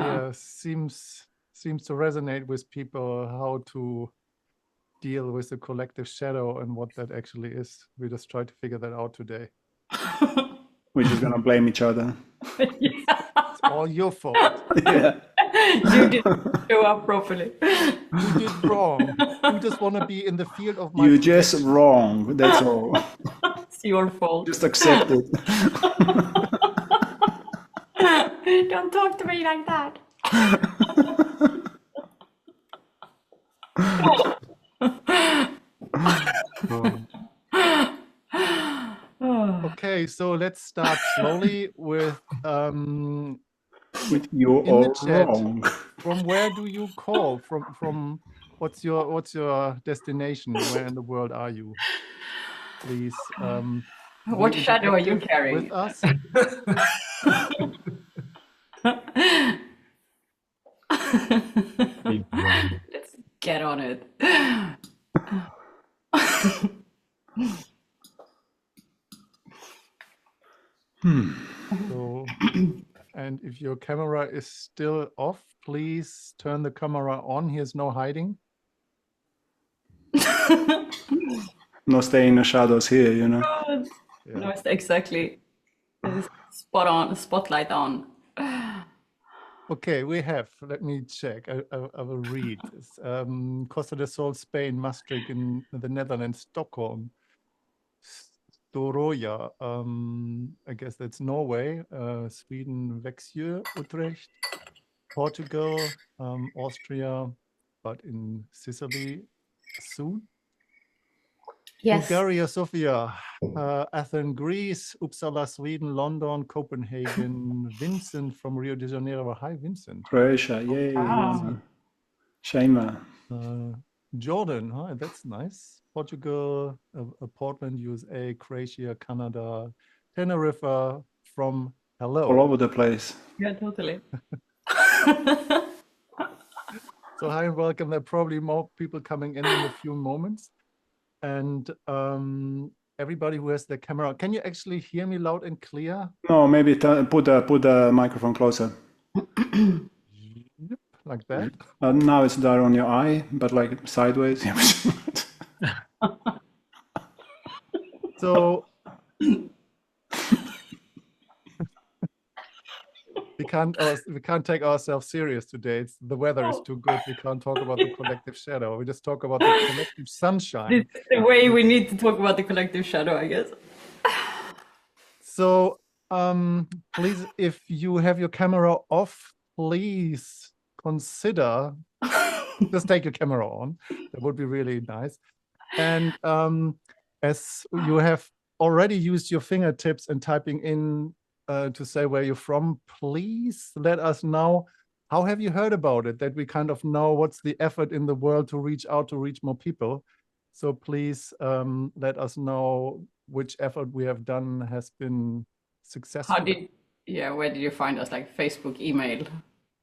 idea seems to resonate with people, how to deal with the collective shadow and what that actually is. We just try to figure that out today. We're just gonna blame each other. It's all your fault. Yeah. You didn't show up properly. You did wrong. You just want to be in the field of my You're just projection. wrong. That's all. It's your fault. Just accept it. Don't talk to me like that. Okay, so let's start slowly with You're in the all chat. wrong. From where do you call? From what's your destination? Where in the world are you? Please. What shadow are you carrying? With us? Let's get on it. So, and if your camera is still off, please turn the camera on. Here's no hiding. No stay in the shadows here, you know. Yeah. No, exactly. Spot on, spotlight on. Okay, we have, let me check, I will read this. Costa del Sol, Spain, Maastricht in the Netherlands, Stockholm, Storoja, I guess that's Norway, Sweden, Växjö, Utrecht, Portugal, Austria, but in Sicily soon. Yes. Bulgaria, Sofia, Athens, Greece, Uppsala, Sweden, London, Copenhagen, Vincent from Rio de Janeiro. Hi, Vincent. Croatia, yay. Wow. Shaima. Jordan, hi, that's nice. Portugal, Portland, USA, Croatia, Canada, Tenerife, from hello. All over the place. Yeah, totally. So hi and welcome. There are probably more people coming in a few moments. And everybody who has their camera, can you actually hear me loud and clear? No, maybe put the microphone closer. Like that? Now it's there on your eye, but like sideways. So we can't take ourselves serious today. The weather is too good. We can't talk about the collective shadow. We just talk about the collective sunshine. This is the way we need to talk about the collective shadow, I guess. So please, if you have your camera off, please consider just take your camera on. That would be really nice. And as you have already used your fingertips and typing in to say where you're from, please let us know, how have you heard about it, that we kind of know what's the effort in the world to reach out, to reach more people. So please let us know which effort we have done has been successful. Where did you find us? Like Facebook, email,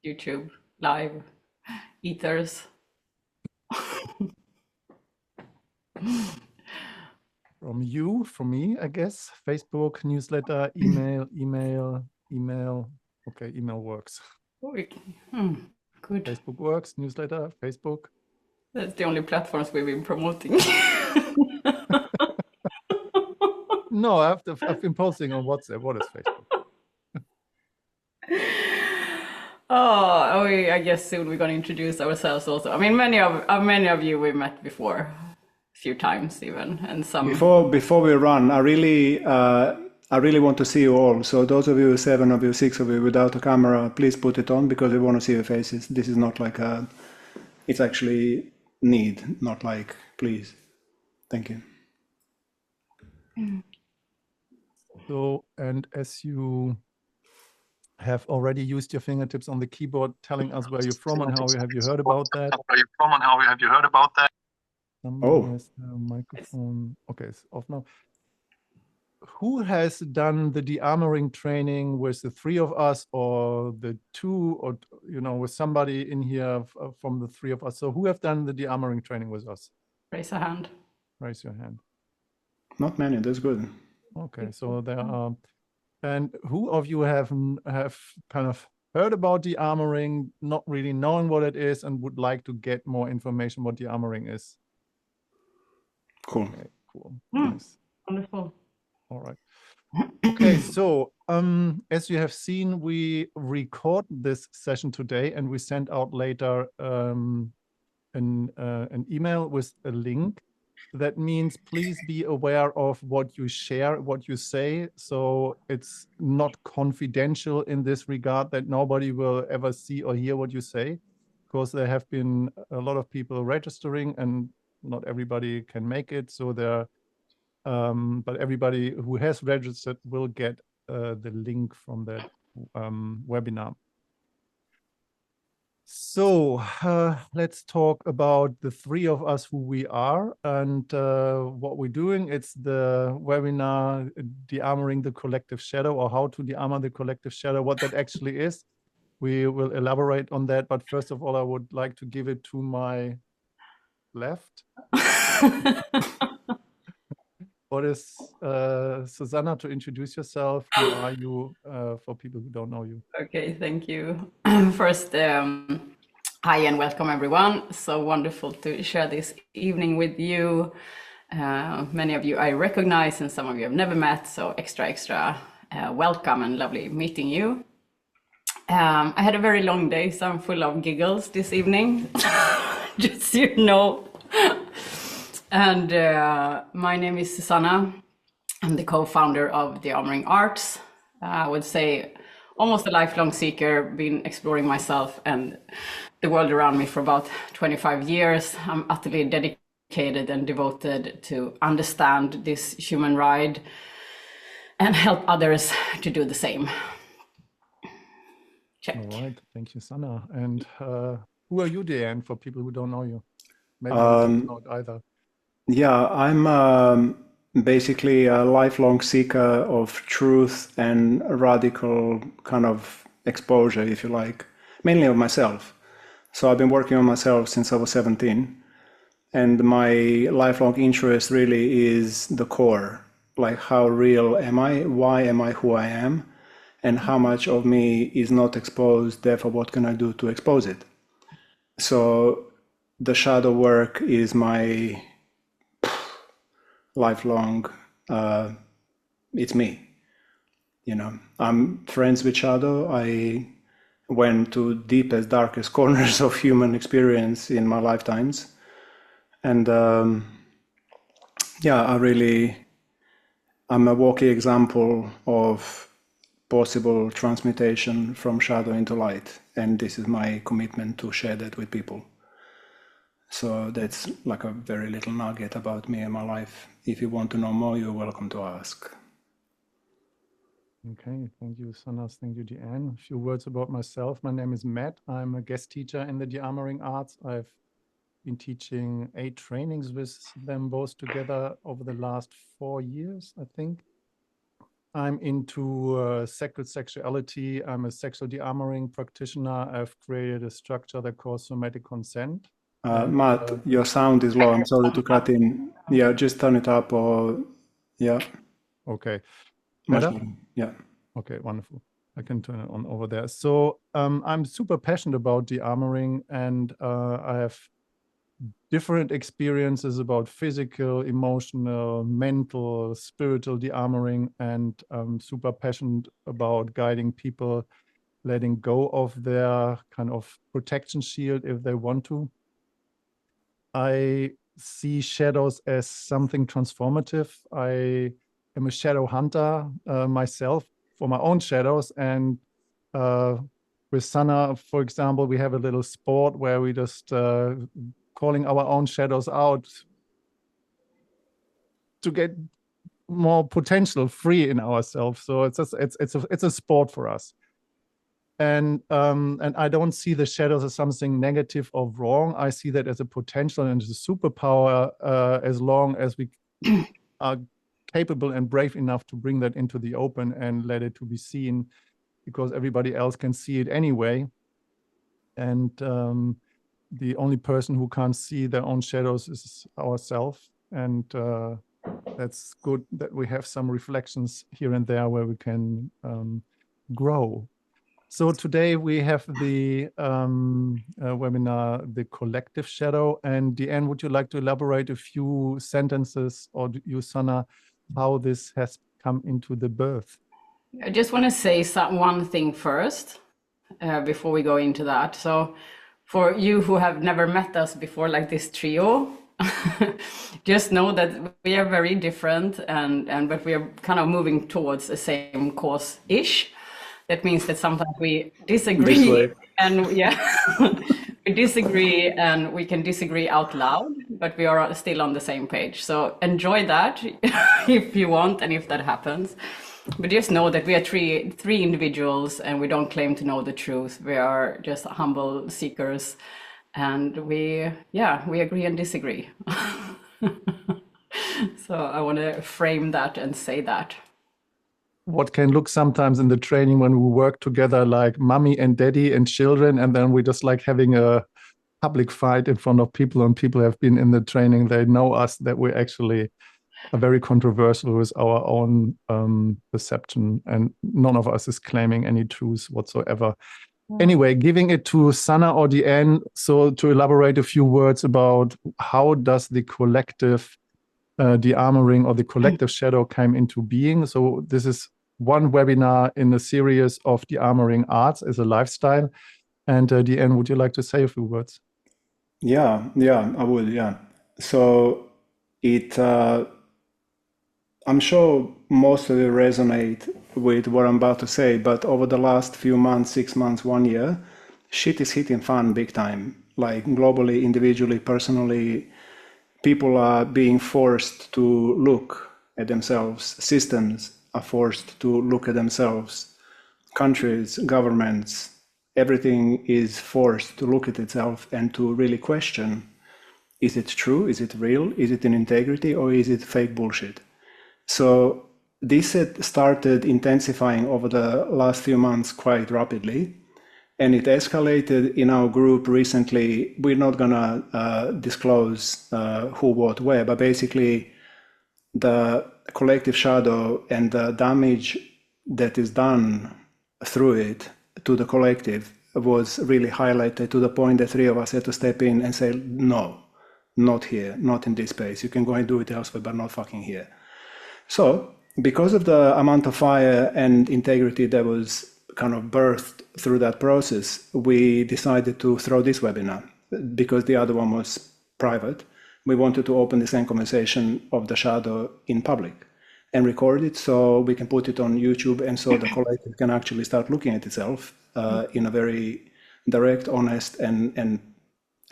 YouTube, live, ethers? From me, I guess. Facebook, newsletter, email. Okay, email works. Good. Facebook works, newsletter, Facebook. That's the only platforms we've been promoting. No, I've been posting on WhatsApp. What is Facebook? I guess soon we're going to introduce ourselves also. I mean, many of you we met before, a few times even, and some. Before we run, I really want to see you all. So those of you, 7 of you, 6 of you without a camera, please put it on because we want to see your faces. This is not like it's actually need, not like please. Thank you. So, and as you have already used your fingertips on the keyboard, telling us where you're from and how have you heard about that. Somebody has the microphone. Okay, it's off now. Who has done the Dearmouring training with the 3 of us, or the 2, or with somebody in here from the 3 of us? So who have done the Dearmouring training with us? Raise a hand. Raise your hand. Not many. That's good. Okay, so there are. And who of you have kind of heard about Dearmouring, not really knowing what it is, and would like to get more information what Dearmouring is. Cool. Okay, cool. Mm. Nice. Wonderful. All right. Okay, so as you have seen, we record this session today, and we send out later an email with a link. That means please be aware of what you share, what you say. So it's not confidential in this regard, that nobody will ever see or hear what you say, because there have been a lot of people registering and not everybody can make it. So but everybody who has registered will get the link from that webinar. So let's talk about the three of us, who we are and what we're doing. It's the webinar, Dearmoring the Collective Shadow, or how to dearmor the collective shadow, what that actually is. We will elaborate on that. But first of all, I would like to give it to my left. What is Susanna, to introduce yourself? Who are you for people who don't know you? Okay, thank you. First, hi and welcome everyone. So wonderful to share this evening with you. Many of you I recognize and some of you I've never met, so extra welcome and lovely meeting you. I had a very long day, so I'm full of giggles this evening, just so you know. And my name is Susanna. I'm the co-founder of Dearmouring Arts. I would say almost a lifelong seeker, been exploring myself and the world around me for about 25 years. I'm utterly dedicated and devoted to understand this human ride and help others to do the same. Check. All right, thank you, Sanna. And who are you, Deanne, for people who don't know you? Maybe you don't know it either. Yeah, I'm basically a lifelong seeker of truth and radical kind of exposure, if you like, mainly of myself. So I've been working on myself since I was 17. And my lifelong interest really is the core, like how real am I? Why am I who I am? And how much of me is not exposed, therefore what can I do to expose it? So the shadow work is my lifelong, it's me. You know, I'm friends with shadow. I went to deepest, darkest corners of human experience in my lifetimes. And yeah, I'm a walking example of possible transmutation from shadow into light. And this is my commitment to share that with people. So that's like a very little nugget about me and my life. If you want to know more, you're welcome to ask. Okay, thank you, Sanna. Thank you, Deanne. A few words about myself. My name is Matt. I'm a guest teacher in the Dearmouring Arts. I've been teaching 8 trainings with them both together over the last 4 years, I think. I'm into sacred sexuality. I'm a sexual dearmoring practitioner. I've created a structure that calls somatic consent. Matt, your sound is low. I'm sorry to cut in. Yeah, just turn it up or, yeah. Okay. Much Better? better. Yeah. Okay, wonderful. I can turn it on over there. So I'm super passionate about dearmoring, and I have different experiences about physical, emotional, mental, spiritual dearmoring, and I'm super passionate about guiding people letting go of their kind of protection shield if they want to. I see shadows as something transformative. I am a shadow hunter myself for my own shadows. And with Sanna, for example, we have a little sport where we just calling our own shadows out to get more potential free in ourselves. So it's a sport for us. And I don't see the shadows as something negative or wrong. I see that as a potential and as a superpower, as long as we are capable and brave enough to bring that into the open and let it to be seen, because everybody else can see it anyway. And the only person who can't see their own shadows is ourselves. And that's good that we have some reflections here and there where we can grow. So today we have the webinar, The Collective Shadow. And Deanne, would you like to elaborate a few sentences, or you, Sanna, how this has come into the birth? I just want to say one thing first before we go into that. So for you who have never met us before, like this trio, just know that we are very different, but we are kind of moving towards the same cause-ish. That means that sometimes we disagree, and yeah, we disagree, and we can disagree out loud, but we are still on the same page. So enjoy that if you want, and if that happens. But just know that we are three individuals, and we don't claim to know the truth. We are just humble seekers, and we agree and disagree. So I want to frame that and say that. What can look sometimes in the training when we work together like mommy and daddy and children, and then we just like having a public fight in front of people, and people have been in the training, they know us, that we actually are very controversial with our own perception, and none of us is claiming any truth whatsoever. Anyway, giving it to Sanna or Deanne, so to elaborate a few words about how does the collective Dearmouring or the collective shadow came into being. So this is one webinar in a series of Dearmouring arts as a lifestyle. And Deanne, would you like to say a few words? Yeah, I would, yeah. So I'm sure most of you resonate with what I'm about to say, but over the last few months, 6 months, 1 year, shit is hitting fan big time. Like globally, individually, personally, people are being forced to look at themselves. Systems are forced to look at themselves. Countries, governments, everything is forced to look at itself and to really question, is it true? Is it real? Is it in integrity, or is it fake bullshit? So this had started intensifying over the last few months quite rapidly, and it escalated in our group recently. We're not gonna disclose who, what, where, but basically the collective shadow and the damage that is done through it to the collective was really highlighted, to the point that 3 of us had to step in and say, no, not here, not in this space. You can go and do it elsewhere, but not fucking here. So because of the amount of fire and integrity that was kind of birthed through that process, we decided to throw this webinar because the other one was private. We wanted to open the same conversation of the shadow in public and record it so we can put it on YouTube, and so the collective can actually start looking at itself in a very direct, honest, and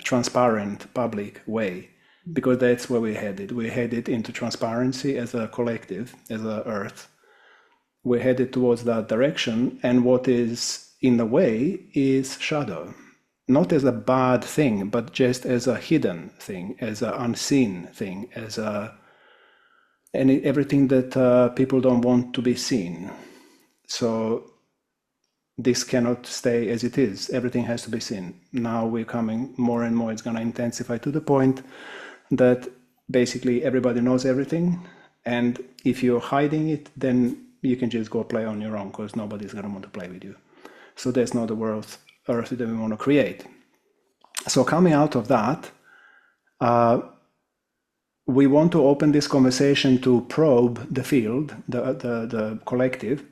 transparent public way, because that's where we're headed. We're headed into transparency as a collective, as a Earth. We're headed towards that direction, and what is in the way is shadow. Not as a bad thing, but just as a hidden thing, as an unseen thing, as everything that people don't want to be seen. So this cannot stay as it is. Everything has to be seen. Now we're coming more and more. It's going to intensify to the point that basically everybody knows everything. And if you're hiding it, then you can just go play on your own, because nobody's going to want to play with you. So that's not the world, Earth that we want to create. So coming out of that, we want to open this conversation to probe the field, the collective,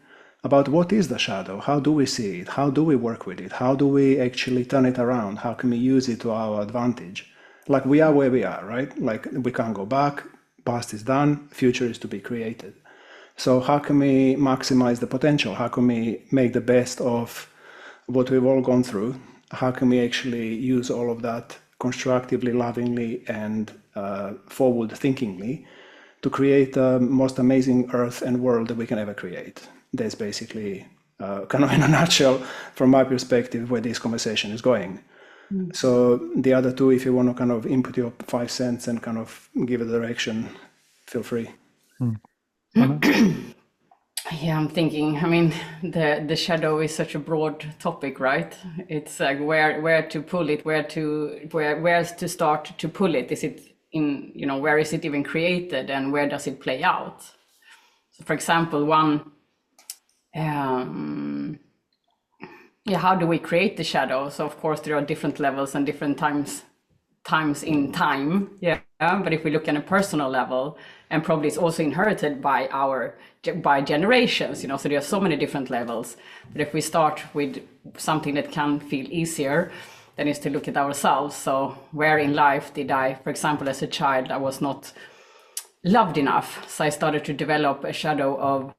about what is the shadow, how do we see it, how do we work with it, how do we actually turn it around, how can we use it to our advantage. Like, we are where we are, right? Like, we can't go back, past is done, future is to be created. So how can we maximize the potential? How can we make the best of what we've all gone through? How can we actually use all of that constructively, lovingly, and forward-thinkingly to create the most amazing Earth and world that we can ever create? That's basically, kind of in a nutshell, from my perspective, where this conversation is going. So the other two, if you want to kind of input your 5 cents and kind of give a direction, feel free. Yeah, I'm thinking, I mean, the shadow is such a broad topic, right? It's like where to pull it, where's to start to pull it. Is it in, where is it even created, and where does it play out? So for example, one yeah, how do we create the shadow? So of course there are different levels and different times in time, yeah. But if we look at a personal level, and probably it's also inherited by generations, you know, so there are so many different levels. But if we start with something that can feel easier, then is to look at ourselves. So where in life did I, for example, as a child, I was not loved enough, so I started to develop a shadow of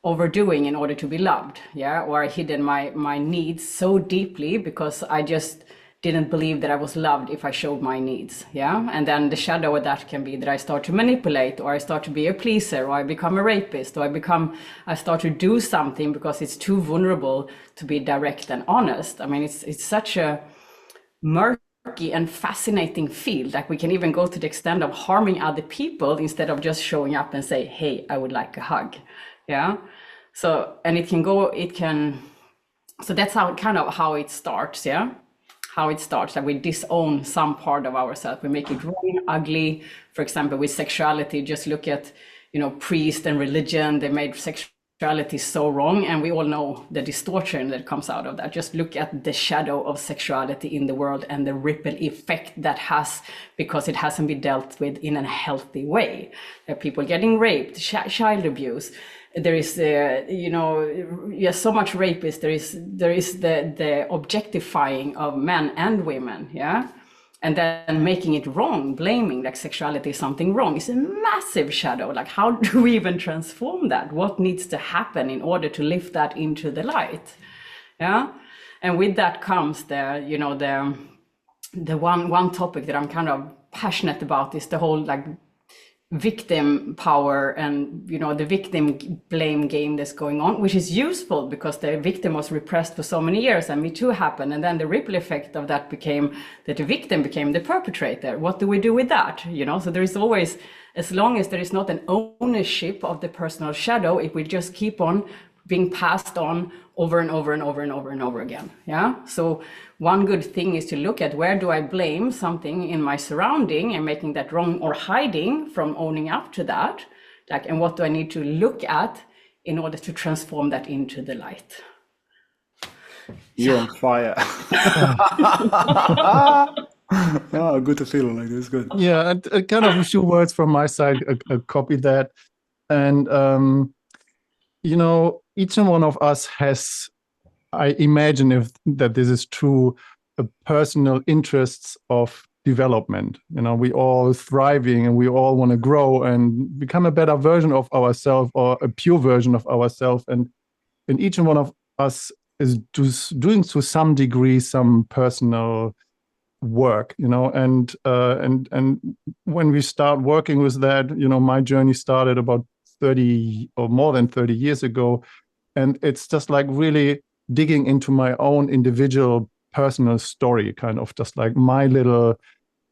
overdoing in order to be loved, yeah, or I hidden my needs so deeply because I just didn't believe that I was loved if I showed my needs, yeah. And then the shadow of that can be that I start to manipulate, or I start to be a pleaser, or I become a rapist, or I start to do something because it's too vulnerable to be direct and honest. I mean, it's such a murky and fascinating field. Like we can even go to the extent of harming other people instead of just showing up and say, hey, I would like a hug, yeah. So, and so that's how it starts, yeah. How it starts, that we disown some part of ourselves, we make it wrong, ugly. For example, with sexuality, just look at, you know, priests and religion, they made sexuality so wrong, and we all know the distortion that comes out of that. Just look at the shadow of sexuality in the world and the ripple effect that has, because it hasn't been dealt with in a healthy way. There are people getting raped, child abuse. There is, you know, yes, so much rapist. There is the objectifying of men and women, yeah, and then making it wrong, blaming like sexuality is something wrong. It's a massive shadow. Like, how do we even transform that? What needs to happen in order to lift that into the light, yeah? And with that comes the, you know, the one topic that I'm kind of passionate about is the whole like victim power and, you know, the victim blame game that's going on, which is useful because the victim was repressed for so many years, and Me Too happened, and then the ripple effect of that became that the victim became the perpetrator. What do we do with that? You know, so there is always, as long as there is not an ownership of the personal shadow, it will just keep on being passed on over and over and over and over and over again, yeah. So one good thing is to look at, where do I blame something in my surrounding and making that wrong, or hiding from owning up to that, like, and what do I need to look at in order to transform that into the light. You're on fire. Oh, good to feel like this. Good. Yeah, and kind of a few words from my side, copy that. And you know, each and one of us has, I imagine if that this is true, a personal interests of development. You know, we all thriving and we all want to grow and become a better version of ourselves, or a pure version of ourselves. And each and one of us is doing to some degree some personal work, you know, and when we start working with that, you know, my journey started about 30 or more than 30 years ago, and it's just like really digging into my own individual personal story, kind of just like my little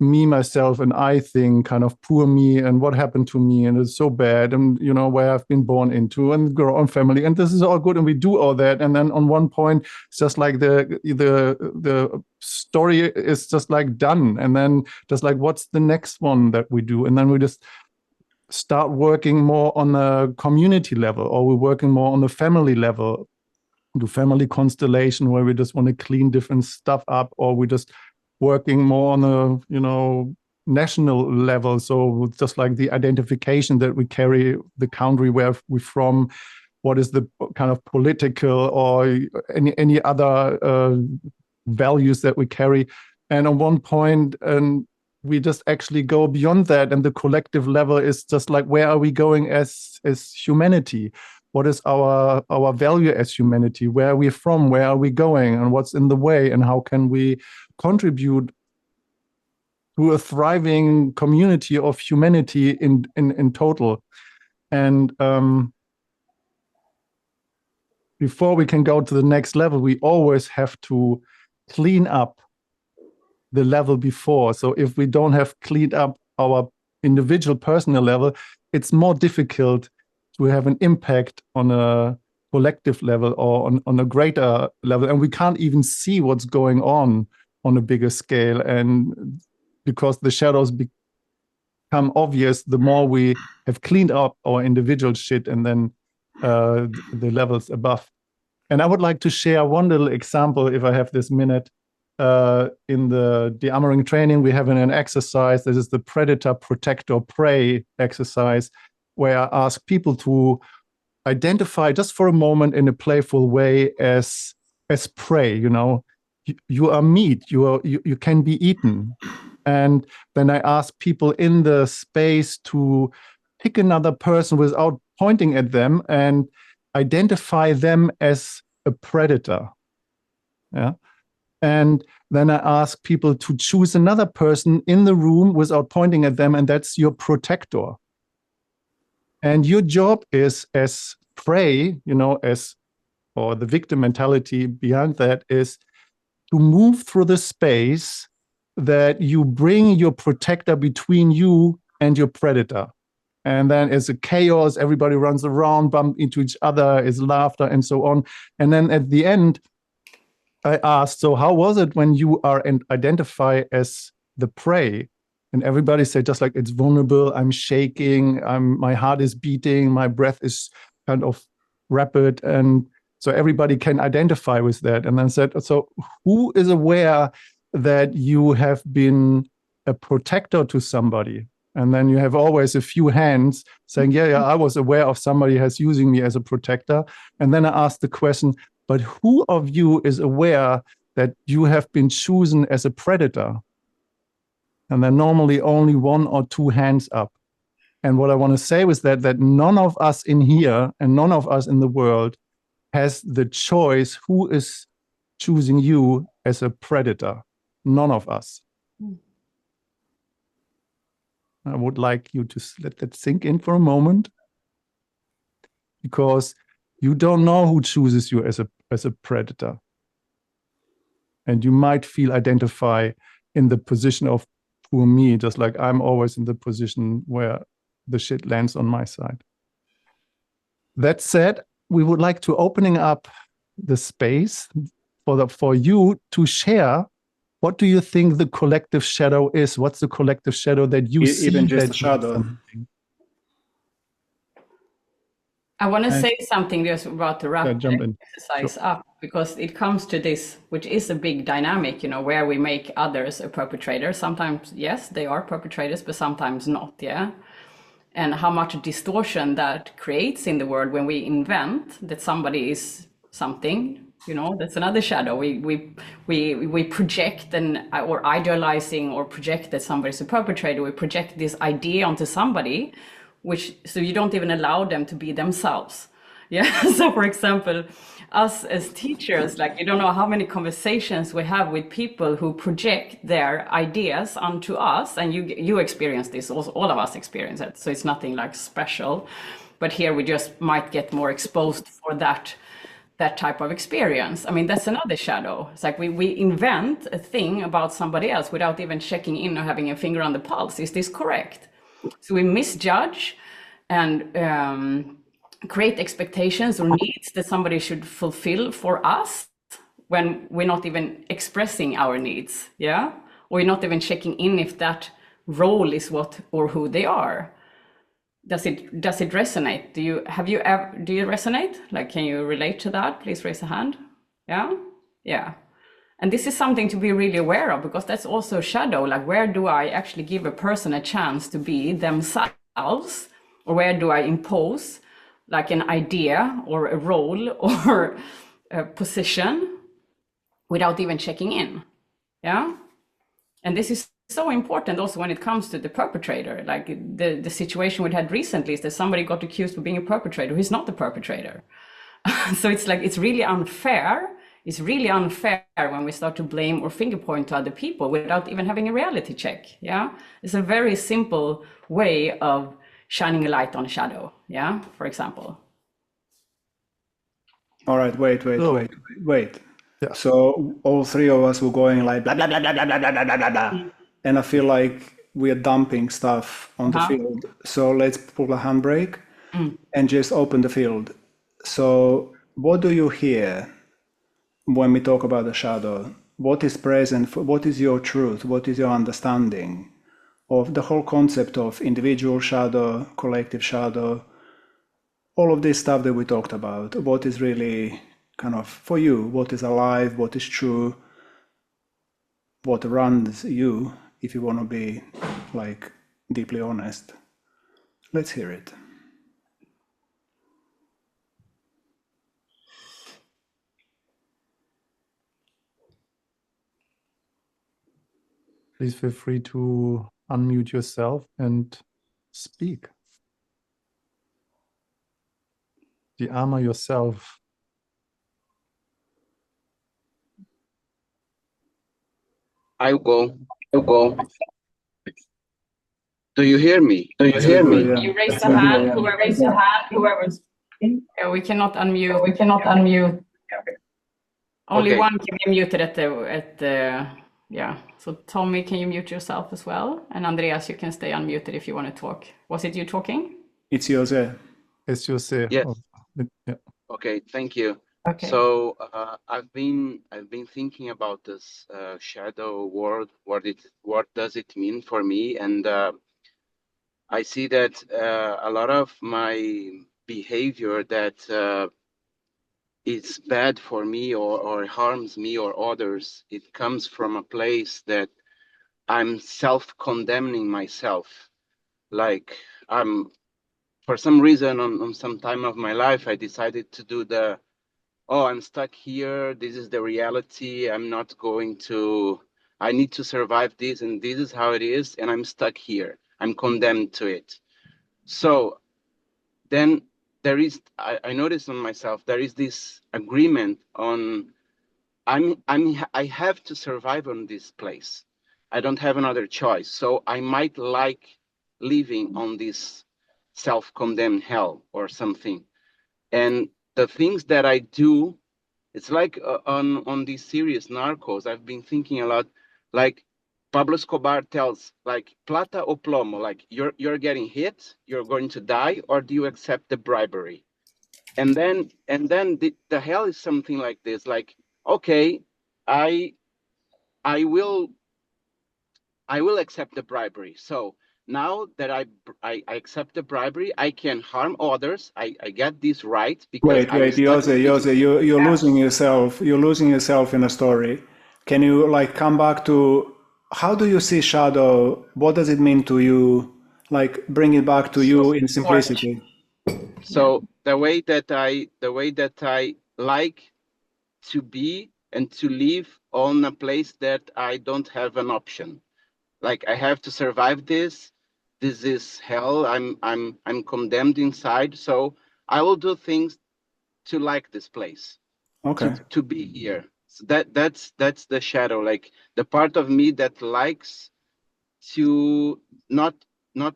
me, myself, and I thing, kind of poor me, and what happened to me, and it's so bad, and you know, where I've been born into, and grow on family, and this is all good, and we do all that, and then on one point it's just like the story is just like done, and then just like, what's the next one that we do? And then we just start working more on a community level, or we're working more on the family level, do family constellation, where we just want to clean different stuff up, or we just working more on a, you know, national level. So just like the identification that we carry, the country where we're from, what is the kind of political or any other values that we carry. And on one point, and we just actually go beyond that, and the collective level is just like, where are we going as humanity? What is our value as humanity? Where are we from? Where are we going? And what's in the way? And how can we contribute to a thriving community of humanity in total? And before we can go to the next level, we always have to clean up the level before. So if we don't have cleaned up our individual personal level, it's more difficult to have an impact on a collective level, or on a greater level. And we can't even see what's going on a bigger scale. And because the shadows become obvious, the more we have cleaned up our individual shit, and then the levels above. And I would like to share one little example, if I have this minute. In the Dearmouring training, we have an exercise. This is the predator, protector, prey exercise, where I ask people to identify just for a moment in a playful way as prey. You are meat. You can be eaten. And then I ask people in the space to pick another person without pointing at them and identify them as a predator. Yeah. And then I ask people to choose another person in the room without pointing at them, and that's your protector. And your job is as prey, or the victim mentality behind that is to move through the space that you bring your protector between you and your predator. And then it's a chaos, everybody runs around, bump into each other, is laughter and so on. And then at the end, I asked, so how was it when you are identify as the prey? And everybody said, just like, it's vulnerable, I'm shaking, my heart is beating, my breath is kind of rapid. And so everybody can identify with that. And then said, so who is aware that you have been a protector to somebody? And then you have always a few hands saying, yeah, I was aware of somebody has using me as a protector. And then I asked the question, but who of you is aware that you have been chosen as a predator? And then normally only one or two hands up. And what I want to say was that none of us in here and none of us in the world has the choice who is choosing you as a predator. None of us. I would like you to let that sink in for a moment, because you don't know who chooses you as a predator. And you might feel identify in the position of poor me, just like I'm always in the position where the shit lands on my side. That said, we would like to opening up the space for you to share. What do you think the collective shadow is? What's the collective shadow that you see? Even just that a shadow. I want to say something just about the wrap exercise Sure. up, because it comes to this, which is a big dynamic, where we make others a perpetrator. Sometimes, yes, they are perpetrators, but sometimes not, yeah? And how much distortion that creates in the world when we invent that somebody is something, that's another shadow. We project or idealizing or project that somebody's a perpetrator. We project this idea onto somebody, so you don't even allow them to be themselves. Yeah. So for example, us as teachers, like, you don't know how many conversations we have with people who project their ideas onto us, and you experience this, also, all of us experience it. So it's nothing like special, but here we just might get more exposed for that type of experience. I mean, that's another shadow. It's like we invent a thing about somebody else without even checking in or having a finger on the pulse. Is this correct? So we misjudge and create expectations or needs that somebody should fulfill for us when we're not even expressing our needs, yeah? Or you're not even checking in if that role is what or who they are. Does it resonate? Do you resonate? Like, can you relate to that? Please raise a hand. Yeah. And this is something to be really aware of, because that's also a shadow. Like, where do I actually give a person a chance to be themselves, or where do I impose like an idea or a role or a position without even checking in? Yeah. And this is so important also when it comes to the perpetrator. Like the situation we had recently is that somebody got accused of being a perpetrator who's not the perpetrator. So it's like, it's really unfair. It's really unfair when we start to blame or finger point to other people without even having a reality check. Yeah. It's a very simple way of shining a light on a shadow. Yeah. For example. All right. Wait. Yeah. So all three of us were going like blah blah blah blah blah blah blah blah blah blah, and I feel like we are dumping stuff on the field. So let's pull a handbrake and just open the field. So what do you hear when we talk about the shadow? What is present? What is your truth? What is your understanding of the whole concept of individual shadow, collective shadow, all of this stuff that we talked about? What is really kind of, for you, what is alive, what is true, what runs you, if you want to be like deeply honest. Let's hear it. Please feel free to unmute yourself and speak. De-armor yourself. I will go. Do you hear me? Yes, we do, yeah. You raise Yes, a we do, hand, yeah. whoever's. Yeah, we cannot unmute. Only Okay. one can be muted at the. Yeah. So Tommy, can you mute yourself as well? And Andreas, you can stay unmuted if you want to talk. Was it you talking? It's yours, yeah. As you say. Yes. Yeah. Okay, thank you. Okay. So I've been thinking about this shadow world. What does it mean for me? And I see that a lot of my behavior that is bad for me or harms me or others, it comes from a place that I'm self-condemning myself. Like for some reason on some time of my life, I decided to do I'm stuck here. This is the reality. I need to survive this, and this is how it is, and I'm stuck here. I'm condemned to it. So then I noticed on myself, there is this agreement on, I have to survive on this place. I don't have another choice. So I might like living on this self-condemned hell or something. And the things that I do, it's like on this series Narcos, I've been thinking a lot, like Pablo Escobar tells, like plata o plomo, like you're getting hit, you're going to die, or do you accept the bribery? And then the hell is something like this, like, okay, I will accept the bribery. So now that I accept the bribery, I can harm others. I get this right because I'm Wait, stuck in this. Jose, you're losing yourself. You're losing yourself in a story. Can you like come back to how do you see shadow? What does it mean to you? Like bring it back to you in simplicity. So the way that I like to be and to live on a place that I don't have an option. Like I have to survive this. This is hell. I'm condemned inside. So I will do things to like this place, Okay. to be here. So that's the shadow, like the part of me that likes to not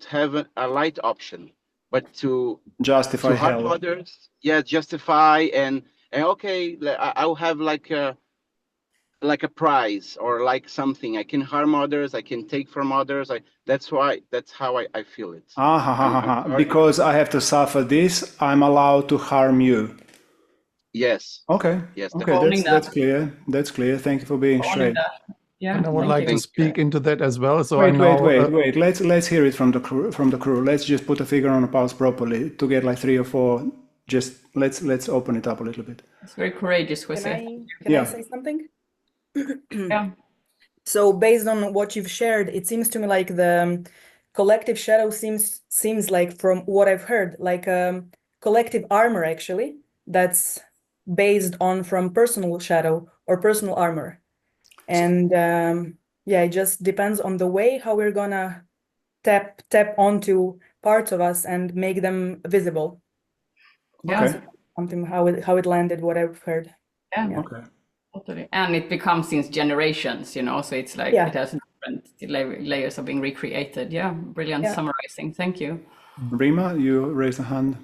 have a light option, but to Justify harm hell. others. Yeah, justify and okay, I'll have like a prize or like something. I can harm others. I can take from others. That's how I feel it. I'm sorry. Because I have to suffer this, I'm allowed to harm you. Yes. Okay. Yes. Okay, that's clear. That's clear. Thank you for being straight. Yeah. And I would like to speak into that as well. So Wait. I Let's hear it from the crew. Let's just put a figure on a pulse properly to get like 3 or 4. Just let's open it up a little bit. It's very courageous, Jose. Can I say something? Yeah. So based on what you've shared, it seems to me like the collective shadow seems like, from what I've heard, like a collective armor actually that's based on from personal shadow or personal armor. And yeah, it just depends on the way how we're gonna tap onto parts of us and make them visible. Yeah. Okay. Something how it landed, what I've heard. Yeah. Okay. Totally. And it becomes since generations, so it's like it has different layers of being recreated. Yeah, brilliant summarizing. Thank you. Rima, you raised a hand.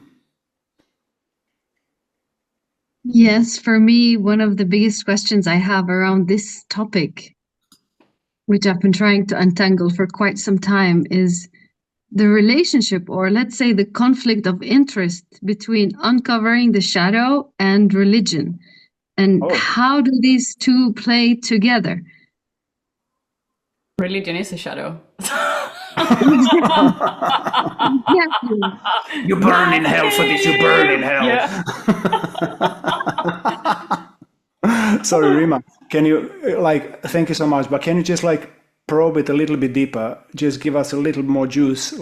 Yes, for me, one of the biggest questions I have around this topic, which I've been trying to untangle for quite some time, is the relationship, or let's say the conflict of interest between uncovering the shadow and religion. And how do these two play together? Religion is a shadow. Exactly. You burn in hell for this, you burn in hell. Yeah. Sorry, Rima. Can you thank you so much, but can you just probe it a little bit deeper? Just give us a little more juice.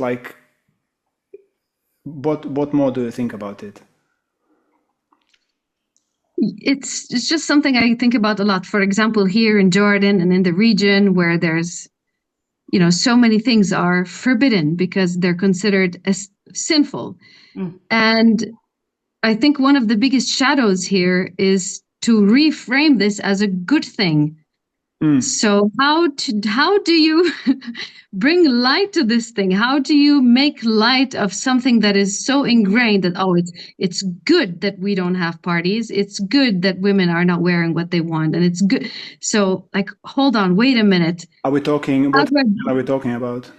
What more do you think about it? It's just something I think about a lot. For example, here in Jordan and in the region where there's, so many things are forbidden because they're considered as sinful. And I think one of the biggest shadows here is to reframe this as a good thing. So how do you bring light to this thing? How do you make light of something that is so ingrained that, it's good that we don't have parties. It's good that women are not wearing what they want. And it's good. So hold on, wait a minute. Are we talking, what are we talking about?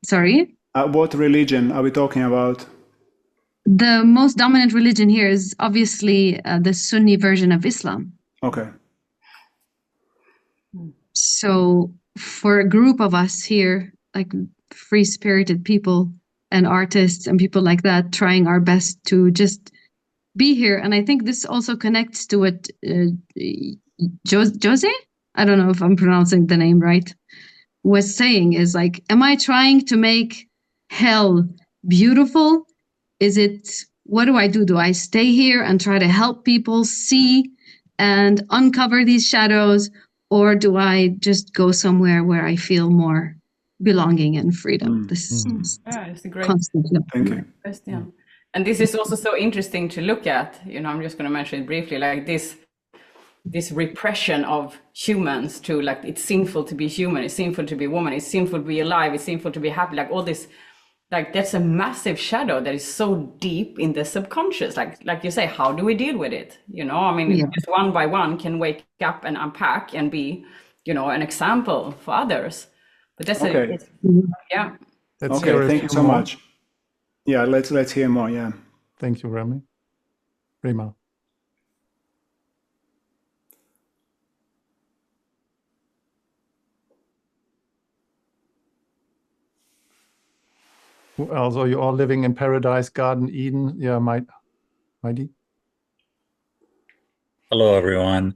Sorry? What religion are we talking about? The most dominant religion here is obviously the Sunni version of Islam. Okay. So for a group of us here, free-spirited people and artists and people like that, trying our best to just be here. And I think this also connects to what Jose, I don't know if I'm pronouncing the name right, was saying is am I trying to make hell beautiful? What do I do? Do I stay here and try to help people see and uncover these shadows? Or do I just go somewhere where I feel more belonging and freedom? This is it's a great Thank you. question. And this is also so interesting to look at. I'm just going to mention it briefly, this repression of humans to it's sinful to be human, it's sinful to be woman, it's sinful to be alive, it's sinful to be happy, all this. That's a massive shadow that is so deep in the subconscious. Like you say, how do we deal with it? Just one by one can wake up and unpack and be, an example for others. But that's okay. Yeah. Okay, thank you so much. Yeah, let's hear more. Yeah. Thank you, Rima. Who else? Are you all living in Paradise, Garden, Eden? Yeah, Mighty. Hello, everyone.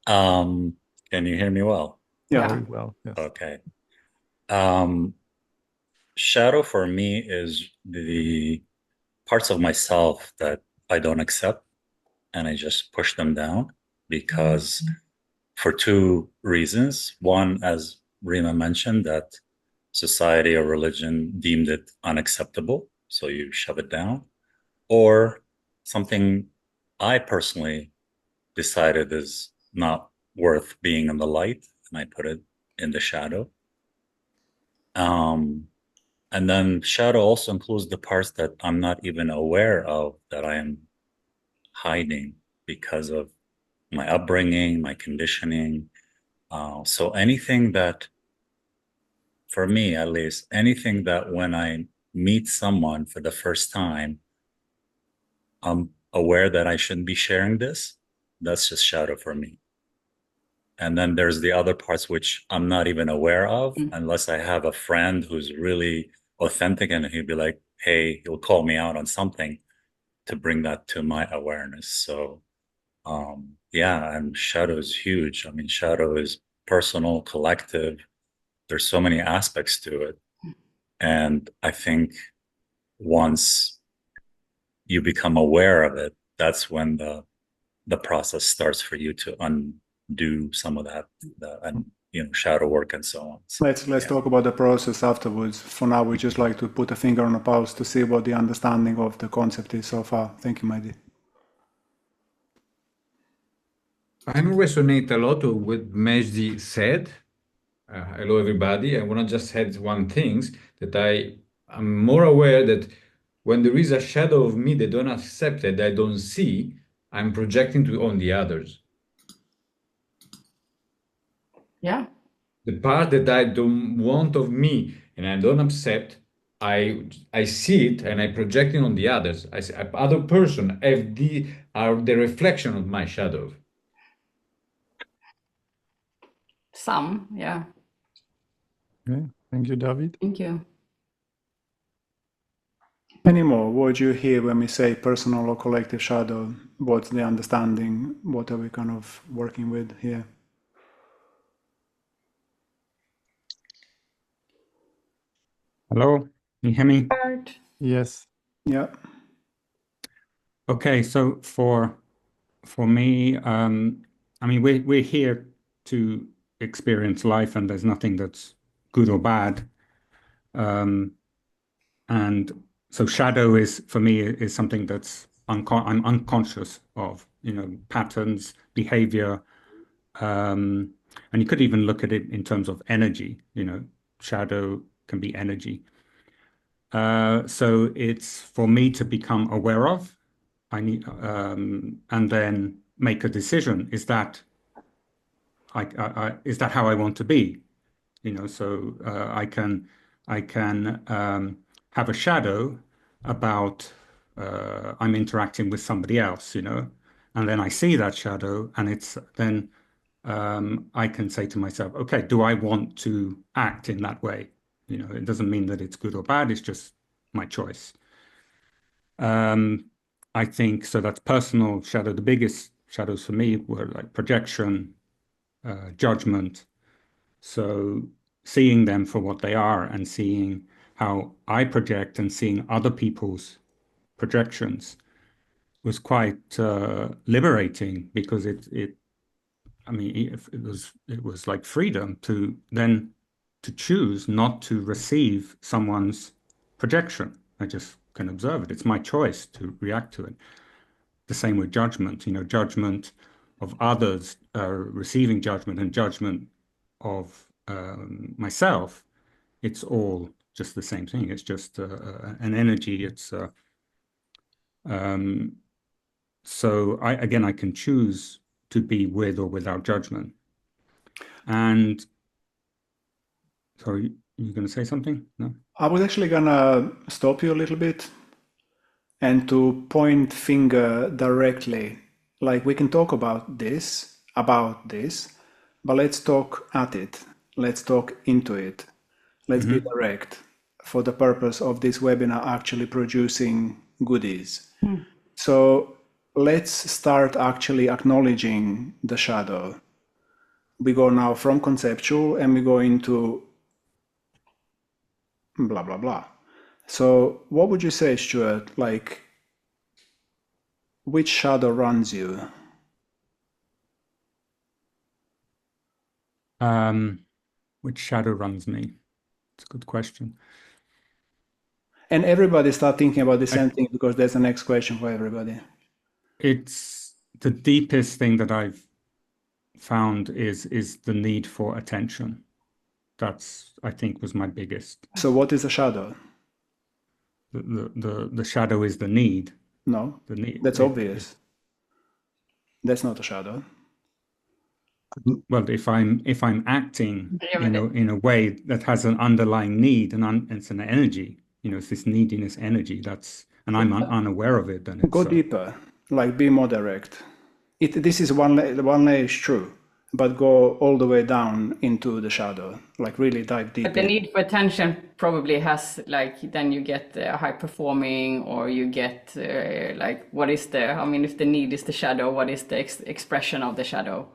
Can you hear me well? Yeah. Very well, yes. Okay. Shadow for me is the parts of myself that I don't accept, and I just push them down because for two reasons. One, as Rima mentioned, that society or religion deemed it unacceptable, so you shove it down, or something I personally decided is not worth being in the light, and I put it in the shadow. And then shadow also includes the parts that I'm not even aware of that I am hiding because of my upbringing, my conditioning. So anything that, for me at least, anything that when I meet someone for the first time, I'm aware that I shouldn't be sharing this, that's just shadow for me. And then there's the other parts which I'm not even aware of unless I have a friend who's really authentic and he'll be like, hey, he'll call me out on something to bring that to my awareness. So yeah, and shadow is huge. I mean, shadow is personal, collective. There's so many aspects to it. And I think once you become aware of it, that's when the process starts for you to undo some of that and shadow work and so on. So, let's talk about the process afterwards. For now, we just like to put a finger on a pulse to see what the understanding of the concept is so far. Thank you, Mehdi. I resonate a lot with what Mehdi said. Hello, everybody. I want to just add one thing, that I'm more aware that when there is a shadow of me that don't accept it, I don't see, I'm projecting on the others. Yeah. The part that I don't want of me and I don't accept, I see it and I project it on the others. I see other person are the reflection of my shadow. Some, yeah. Okay. Thank you, David. Thank you. Any more? What do you hear when we say personal or collective shadow? What's the understanding? What are we kind of working with here? Hello, can you hear me? Yes. Yeah. Okay, so for me, I mean, we're here to experience life, and there's nothing that's good or bad. And so shadow is, for me, is something that's I'm unconscious of, you know, patterns, behavior. And you could even look at it in terms of energy, you know, shadow can be energy. So it's for me to become aware of, I need, and then make a decision. Is that is that how I want to be? You know, so I can have a shadow about I'm interacting with somebody else, you know, and then I see that shadow, and it's then I can say to myself, okay, do I want to act in that way? You know, it doesn't mean that it's good or bad. It's just my choice. I think so. That's personal shadow. The biggest shadows for me were like projection, judgment. So seeing them for what they are and seeing how I project and seeing other people's projections was quite liberating, because I mean, it was like freedom to then to choose not to receive someone's projection. I just can observe it. It's my choice to react to it. The same with judgment, you know, judgment of others, receiving judgment and judgment of myself. It's all just the same thing. It's just an energy. It's so I can choose to be with or without judgment. And sorry, you're going to say something? No? I was actually gonna stop you a little bit and to point finger directly. Like we can talk about this, but let's talk at it. Let's talk into it. Let's be direct for the purpose of this webinar actually producing goodies. So let's start actually acknowledging the shadow. We go now from conceptual and we go into blah, blah, blah. So what would you say, Stuart? Like, which shadow runs you? Which shadow runs me? It's a good question. And everybody start thinking about the same thing, because there's the next question for everybody. It's the deepest thing that I've found is the need for attention. That's, I think, was my biggest. So what is a shadow? The shadow is the need. No, The need. that's obvious. That's not a shadow. Well, if I'm acting, you know, in a way that has an underlying need, and it's an energy, you know, it's this neediness energy. That's, and I'm unaware of it. Then it's, Go deeper, like be more direct. This is one layer is true, but go all the way down into the shadow, like really dive deep. But the need for attention probably has, like, then you get high performing, or you get like, what is the, I mean, if the need is the shadow, what is the expression of the shadow?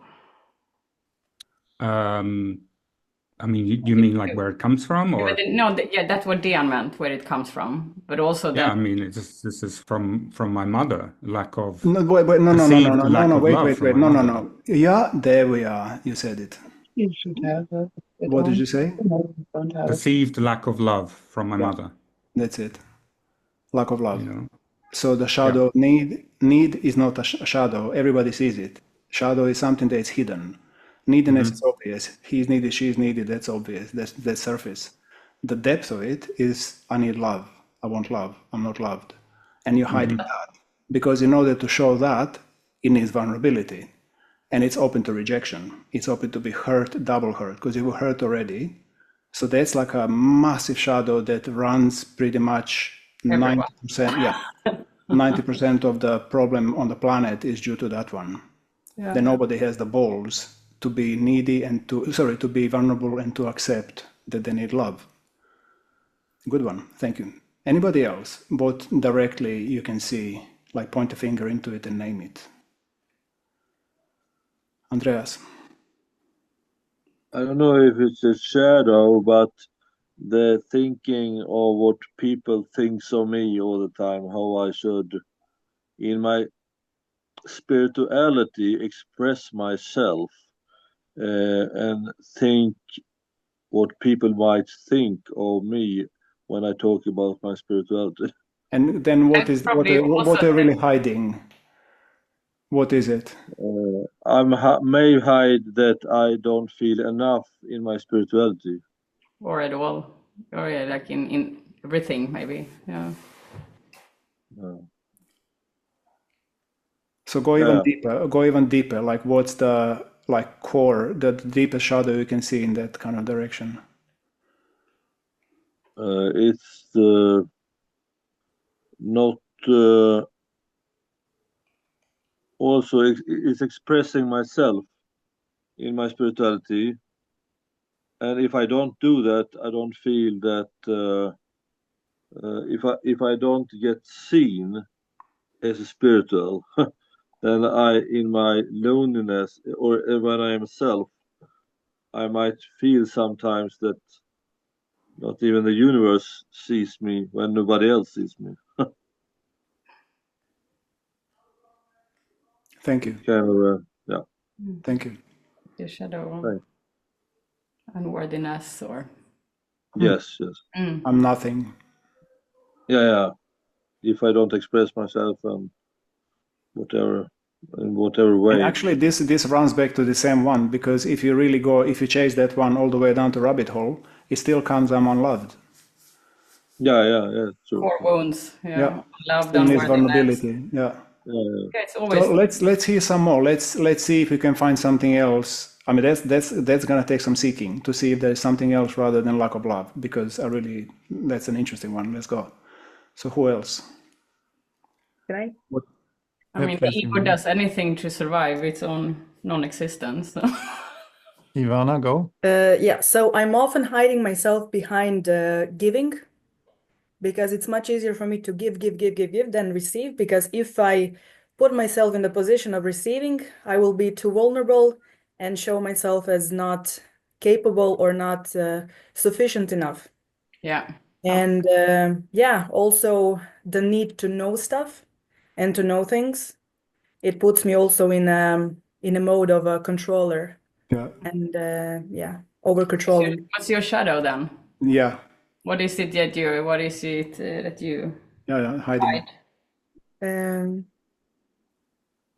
I mean, you mean like where it comes from, or? No, yeah, that's what Dian meant, where it comes from, but also Yeah, then. I mean, this is from my mother, lack of No, wait, wait, no, no. Yeah, there we are. You said it. You should have it. What did you say? Don't have it. perceived lack of love from my mother. That's it. Lack of love. You know? So the shadow need is not a shadow. Everybody sees it. Shadow is something that's hidden. Neediness is obvious. He's needed, she's needed. That's obvious. That's surface. The depth of it is I need love. I want love. I'm not loved. And you're hiding that. Because in order to show that, it needs vulnerability. And it's open to rejection. It's open to be hurt, double hurt, because you were hurt already. So that's like a massive shadow that runs pretty much 90%. Yeah. 90% of the problem on the planet is due to that one. Yeah. Then nobody has the balls to be needy and to be vulnerable and to accept that they need love. Good one. Thank you. Anybody else? Both directly you can see, like point a finger into it and name it. Andreas. I don't know if it's a shadow, but the thinking of what people think of me all the time, how I should, in my spirituality, express myself and think what people might think of me when I talk about my spirituality. And then what That's is probably what also are really hiding? What is it? I may hide that I don't feel enough in my spirituality. or at all, or yeah, like in everything maybe. Yeah. So go even deeper. Go even deeper. Like what's the like core, the deepest shadow you can see in that kind of direction? It's not also it's expressing myself in my spirituality, and if I don't do that, I don't feel that if I don't get seen as a spiritual, then I in my loneliness or when I am self, I might feel sometimes that not even the universe sees me when nobody else sees me. Thank you. Kind of yeah. Thank you. The shadow, Thanks. unworthiness, or Yes. I'm nothing. Yeah. If I don't express myself and whatever in whatever way. And actually this runs back to the same one, because if you really go, if you chase that one all the way down to rabbit hole, it still comes I'm unloved. Yeah, true. core wounds. Yeah. Love, Still needs unworthiness. vulnerability. Yeah. Yeah, it's always. So let's hear some more. Let's see if we can find something else. I mean, that's gonna take some seeking to see if there's something else rather than lack of love, because that's an interesting one. Let's go. So who else? Can I? I mean, the ego does anything to survive its own non-existence. So. Ivana, go. Yeah, so I'm often hiding myself behind giving, because it's much easier for me to give than receive, because if I put myself in the position of receiving, I will be too vulnerable and show myself as not capable or not sufficient enough. Yeah. And yeah, also the need to know stuff and to know things. It puts me also in a mode of a controller. Yeah. And yeah, over controlling. What's your shadow then? Yeah. What is it that you? What is it that you? Yeah, hiding.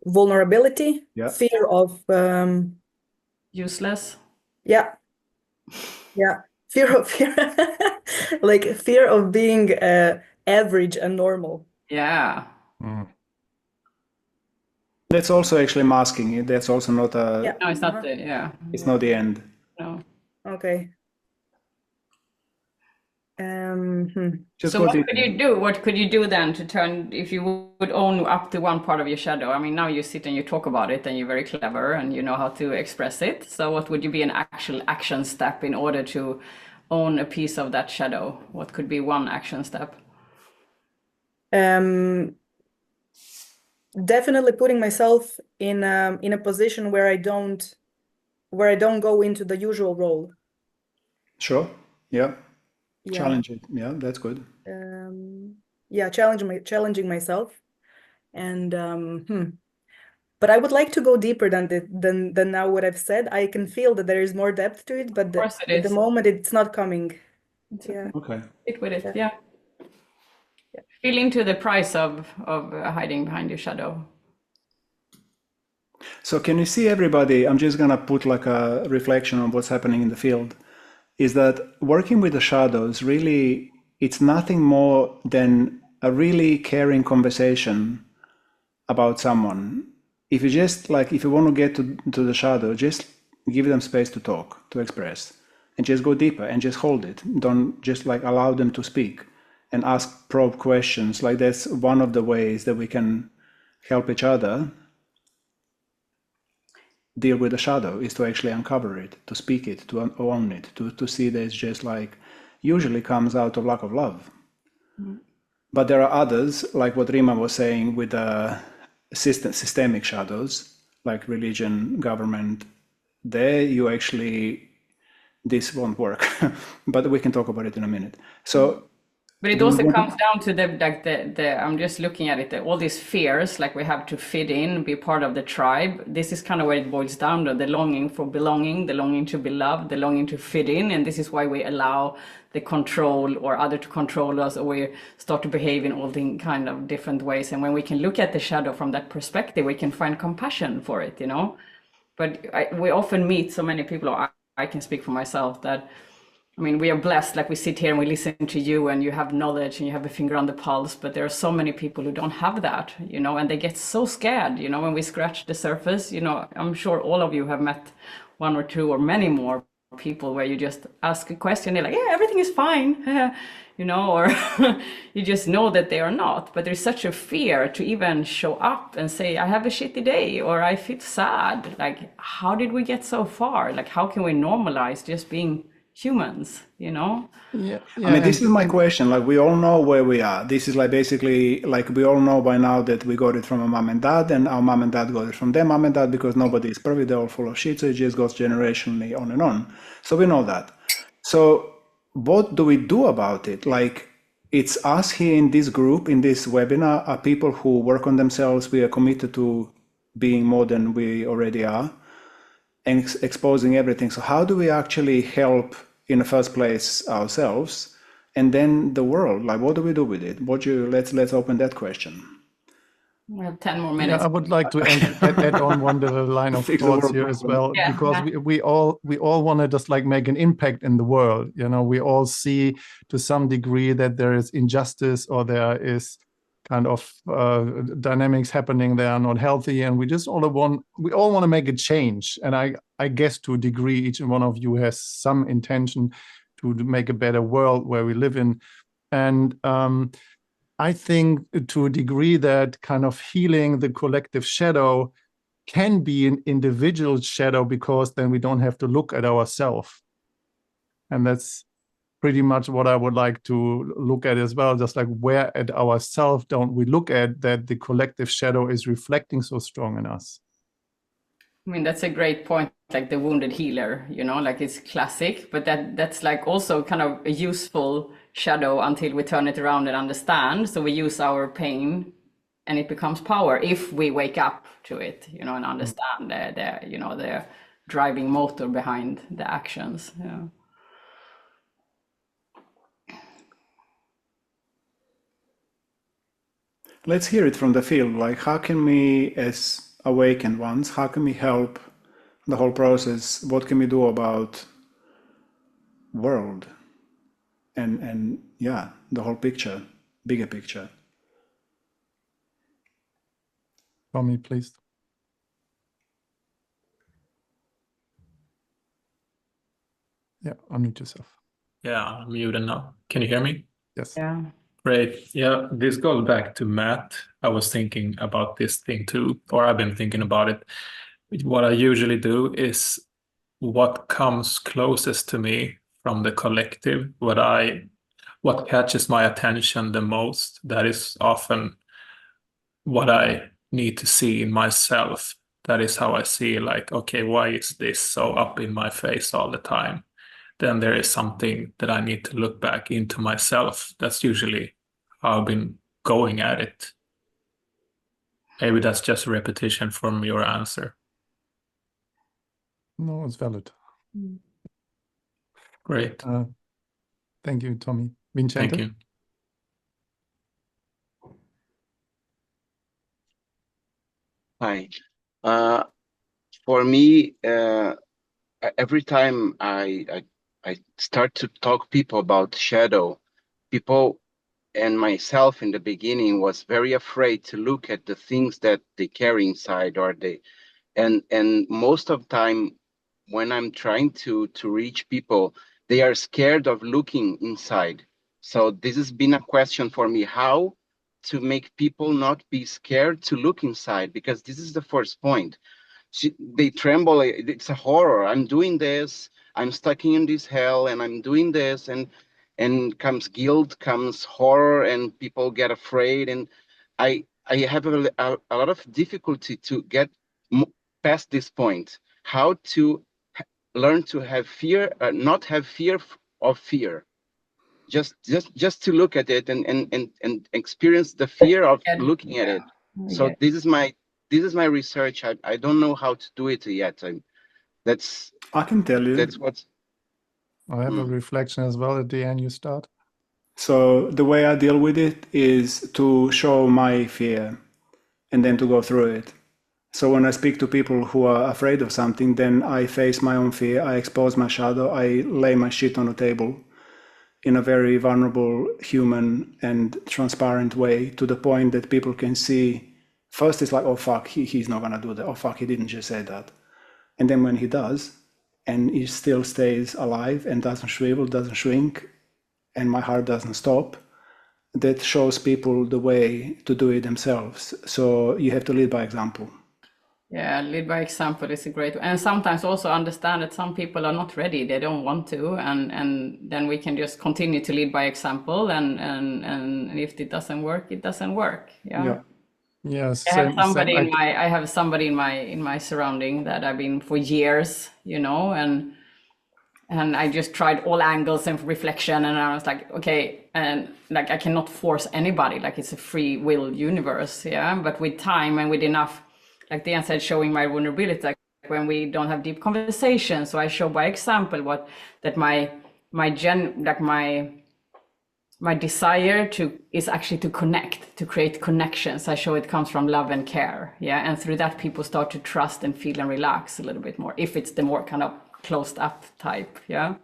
Vulnerability, Yeah. fear of Useless. Yeah, fear of like fear of being average and normal. Yeah. That's also actually masking it. That's also not a. Yeah. No, it's not the. Yeah. It's not the end. No. Okay. Just So go what deeper. could you do? What could you do then to turn, if you would own up to one part of your shadow? I mean, now you sit and you talk about it and you're very clever and you know how to express it. So what would you be an actual action step in order to own a piece of that shadow? What could be one action step? Definitely putting myself in a position where I don't go into the usual role. Sure. Yeah. Yeah. Challenge it. Yeah, that's good. Yeah, challenging myself, and but I would like to go deeper than now what I've said. I can feel that there is more depth to it, but at the moment it's not coming. Yeah. Okay. Sit with it. Yeah. Feel into the price of hiding behind your shadow. So can you see everybody? I'm just gonna put like a reflection on what's happening in the field. Is that working with the shadows really, it's nothing more than a really caring conversation about someone. If you just like, if you want to get to the shadow, just give them space to talk, to express, and just go deeper and just hold it. Don't just like allow them to speak and ask probe questions. Like that's one of the ways that we can help each other deal with the shadow, is to actually uncover it, to speak it, to own it, to see that it's just like usually comes out of lack of love. But there are others, like what Rima was saying, with systemic shadows, like religion, government. There you actually, this won't work. But we can talk about it in a minute. So But it also comes down to the I'm just looking at it, all these fears, like we have to fit in, be part of the tribe. This is kind of where it boils down to the longing for belonging, the longing to be loved, the longing to fit in. And this is why we allow the control or other to control us, or we start to behave in all the kind of different ways. And when we can look at the shadow from that perspective, we can find compassion for it, you know. But we often meet so many people, or I can speak for myself, that I mean, we are blessed, like we sit here and we listen to you and you have knowledge and you have a finger on the pulse, but there are so many people who don't have that, you know, and they get so scared, you know, when we scratch the surface, you know. I'm sure all of you have met one or two or many more people where you just ask a question, they're like, yeah, everything is fine, you know, or you just know that they are not. But there's such a fear to even show up and say, I have a shitty day, or I feel sad. Like, how did we get so far? Like, how can we normalize just being humans, you know? Yeah, I mean, this is my question. Like, we all know where we are. This is like basically like we all know by now that we got it from our mom and dad, and our mom and dad got it from their mom and dad, because nobody is perfect. They're all full of shit. So it just goes generationally on and on. So we know that. So what do we do about it? Like, it's us here in this group, in this webinar, are people who work on themselves. We are committed to being more than we already are, and exposing everything. So how do we actually help in the first place ourselves, and then the world? Like, what do we do with it? Let's open that question. We have 10 more minutes. Yeah, I would like to add on one little line of Fix the thoughts world here as problem. well, Yeah, because yeah. we all want to just like make an impact in the world. You know, we all see to some degree that there is injustice, or there is kind of dynamics happening that are not healthy, and we all want to make a change. And I guess to a degree, each one of you has some intention to make a better world where we live in. And I think to a degree that kind of healing the collective shadow can be an individual shadow, because then we don't have to look at ourselves. And that's pretty much what I would like to look at as well. Just like, where at ourselves don't we look at that the collective shadow is reflecting so strong in us? I mean, that's a great point, like the wounded healer, you know, like it's classic, but that's like also kind of a useful shadow until we turn it around and understand. So we use our pain and it becomes power if we wake up to it, you know, and understand the driving motor behind the actions. Yeah. Let's hear it from the field. Like, how can we, as awakened ones, how can we help the whole process? What can we do about world and yeah, the whole picture, bigger picture? Tommy, please. Yeah, unmute yourself. Yeah, I'm muted now. Can you hear me? Yes. Yeah. Great. Yeah, this goes back to Matt. I was thinking about this thing too, or I've been thinking about it. What I usually do is what comes closest to me from the collective, what catches my attention the most. That is often what I need to see in myself. That is how I see, like, okay, why is this so up in my face all the time? Then there is something that I need to look back into myself. That's usually how I've been going at it. Maybe that's just a repetition from your answer. No, it's valid. Great. Thank you, Tommy. Vincente? Thank you. Hi. For me, every time I start to talk people about shadow, people and myself in the beginning was very afraid to look at the things that they carry inside, or and most of the time when I'm trying to reach people, they are scared of looking inside. So this has been a question for me, how to make people not be scared to look inside, because this is the first point. They tremble. It's a horror. I'm doing this. I'm stuck in this hell, and I'm doing this, and and comes guilt, comes horror, and people get afraid. And I have a lot of difficulty to get past this point. How to learn to have fear, not have fear of fear. Just to look at it and experience the fear of looking at it. So this is my research. I don't know how to do it yet. I can tell you. That's what I have a reflection as well. At the end, you start. So the way I deal with it is to show my fear and then to go through it. So when I speak to people who are afraid of something, then I face my own fear, I expose my shadow, I lay my shit on the table in a very vulnerable, human and transparent way, to the point that people can see. First it's like, oh fuck, he's not gonna do that. Oh fuck, he didn't just say that. And then when he does, and he still stays alive and doesn't shrivel, doesn't shrink, and my heart doesn't stop, that shows people the way to do it themselves. So you have to lead by example. Yeah, lead by example is a great, and sometimes also understand that some people are not ready, they don't want to, and then we can just continue to lead by example, and if it doesn't work, it doesn't work. Yeah. Yes. I have somebody in my surrounding that I've been for years, you know, and I just tried all angles and reflection, and I was like, okay, and like I cannot force anybody, like it's a free will universe, yeah. But with time and with enough, like Dan said, showing my vulnerability, like when we don't have deep conversations, so I show by example my desire is actually to connect, to create connections. I show it comes from love and care, yeah, and through that people start to trust and feel and relax a little bit more, if it's the more kind of closed up type, yeah.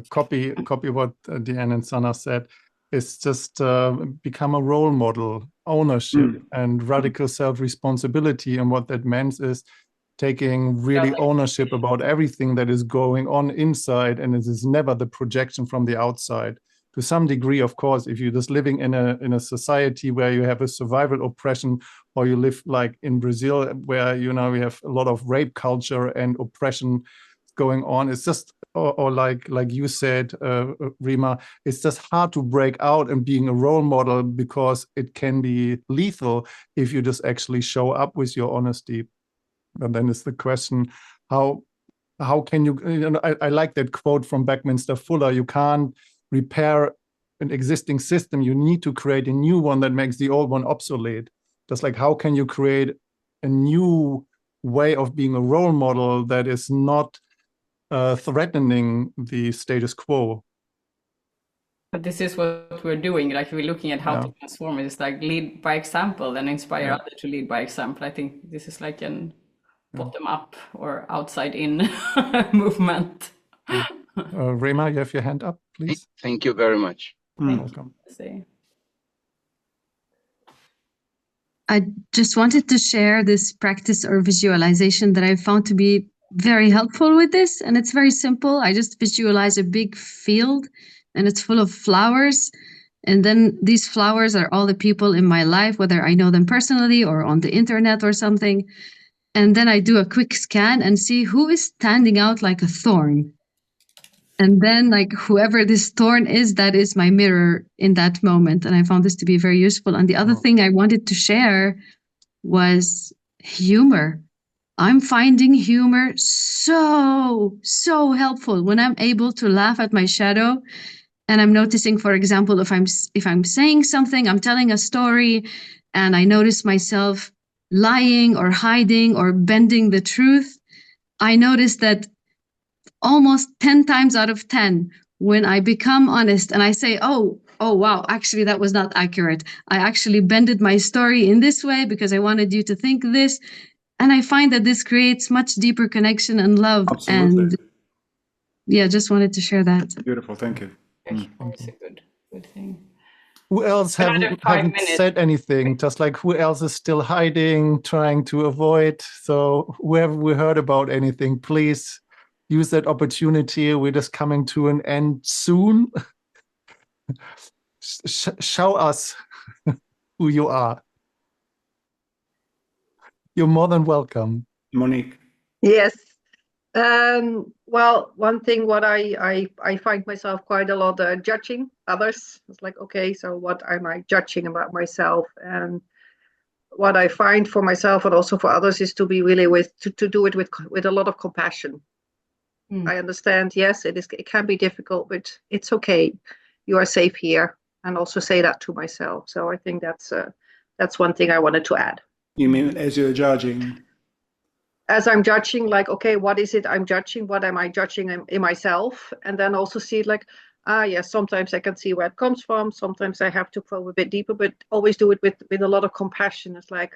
Copy what Deanne and Sana said. Is just become a role model, ownership and radical self-responsibility. And what that means is taking really ownership about everything that is going on inside, and it is never the projection from the outside. To some degree, of course, if you're just living in a society where you have a survival oppression, or you live like in Brazil, where we have a lot of rape culture and oppression going on, it's just or like you said, Rima, it's just hard to break out and being a role model, because it can be lethal if you just actually show up with your honesty. And then it's the question, how can you, I like that quote from Buckminster Fuller, you can't repair an existing system, you need to create a new one that makes the old one obsolete. Just like, how can you create a new way of being a role model that is not threatening the status quo? But this is what we're doing, like we're looking at how to transform it. It's like lead by example and inspire others to lead by example. I think this is like an bottom up or outside in movement. Rima, you have your hand up, please. Thank you very much. Welcome. I just wanted to share this practice or visualization that I found to be very helpful with this. And it's very simple. I just visualize a big field and it's full of flowers. And then these flowers are all the people in my life, whether I know them personally or on the internet or something. And then I do a quick scan and see who is standing out like a thorn. And then like whoever this thorn is, that is my mirror in that moment. And I found this to be very useful. And the other thing I wanted to share was humor. I'm finding humor so helpful when I'm able to laugh at my shadow. And I'm noticing, for example, if I'm saying something, I'm telling a story, and I notice myself lying or hiding or bending the truth, I notice that almost 10 times out of 10, when I become honest and I say, oh wow, actually that was not accurate. I actually bended my story in this way because I wanted you to think this. And I find that this creates much deeper connection and love. Absolutely. And yeah, just wanted to share that. Beautiful, thank you. It's a good thing. Who else haven't said anything? Just like, who else is still hiding, trying to avoid? So whoever we heard about anything, please use that opportunity. We're just coming to an end soon. Show us who you are. You're more than welcome. Monique. Yes. Well, one thing what I find myself quite a lot judging others. It's like, okay, so what am I judging about myself? And what I find for myself and also for others is to be really to do it with a lot of compassion. I understand, yes, it can be difficult, but it's okay. You are safe here, and also say that to myself. So I think that's one thing I wanted to add. You mean as you're judging? As I'm judging, like, okay, what is it I'm judging? What am I judging in myself? And then also see it like, yes, sometimes I can see where it comes from. Sometimes I have to probe a bit deeper, but always do it with a lot of compassion. It's like,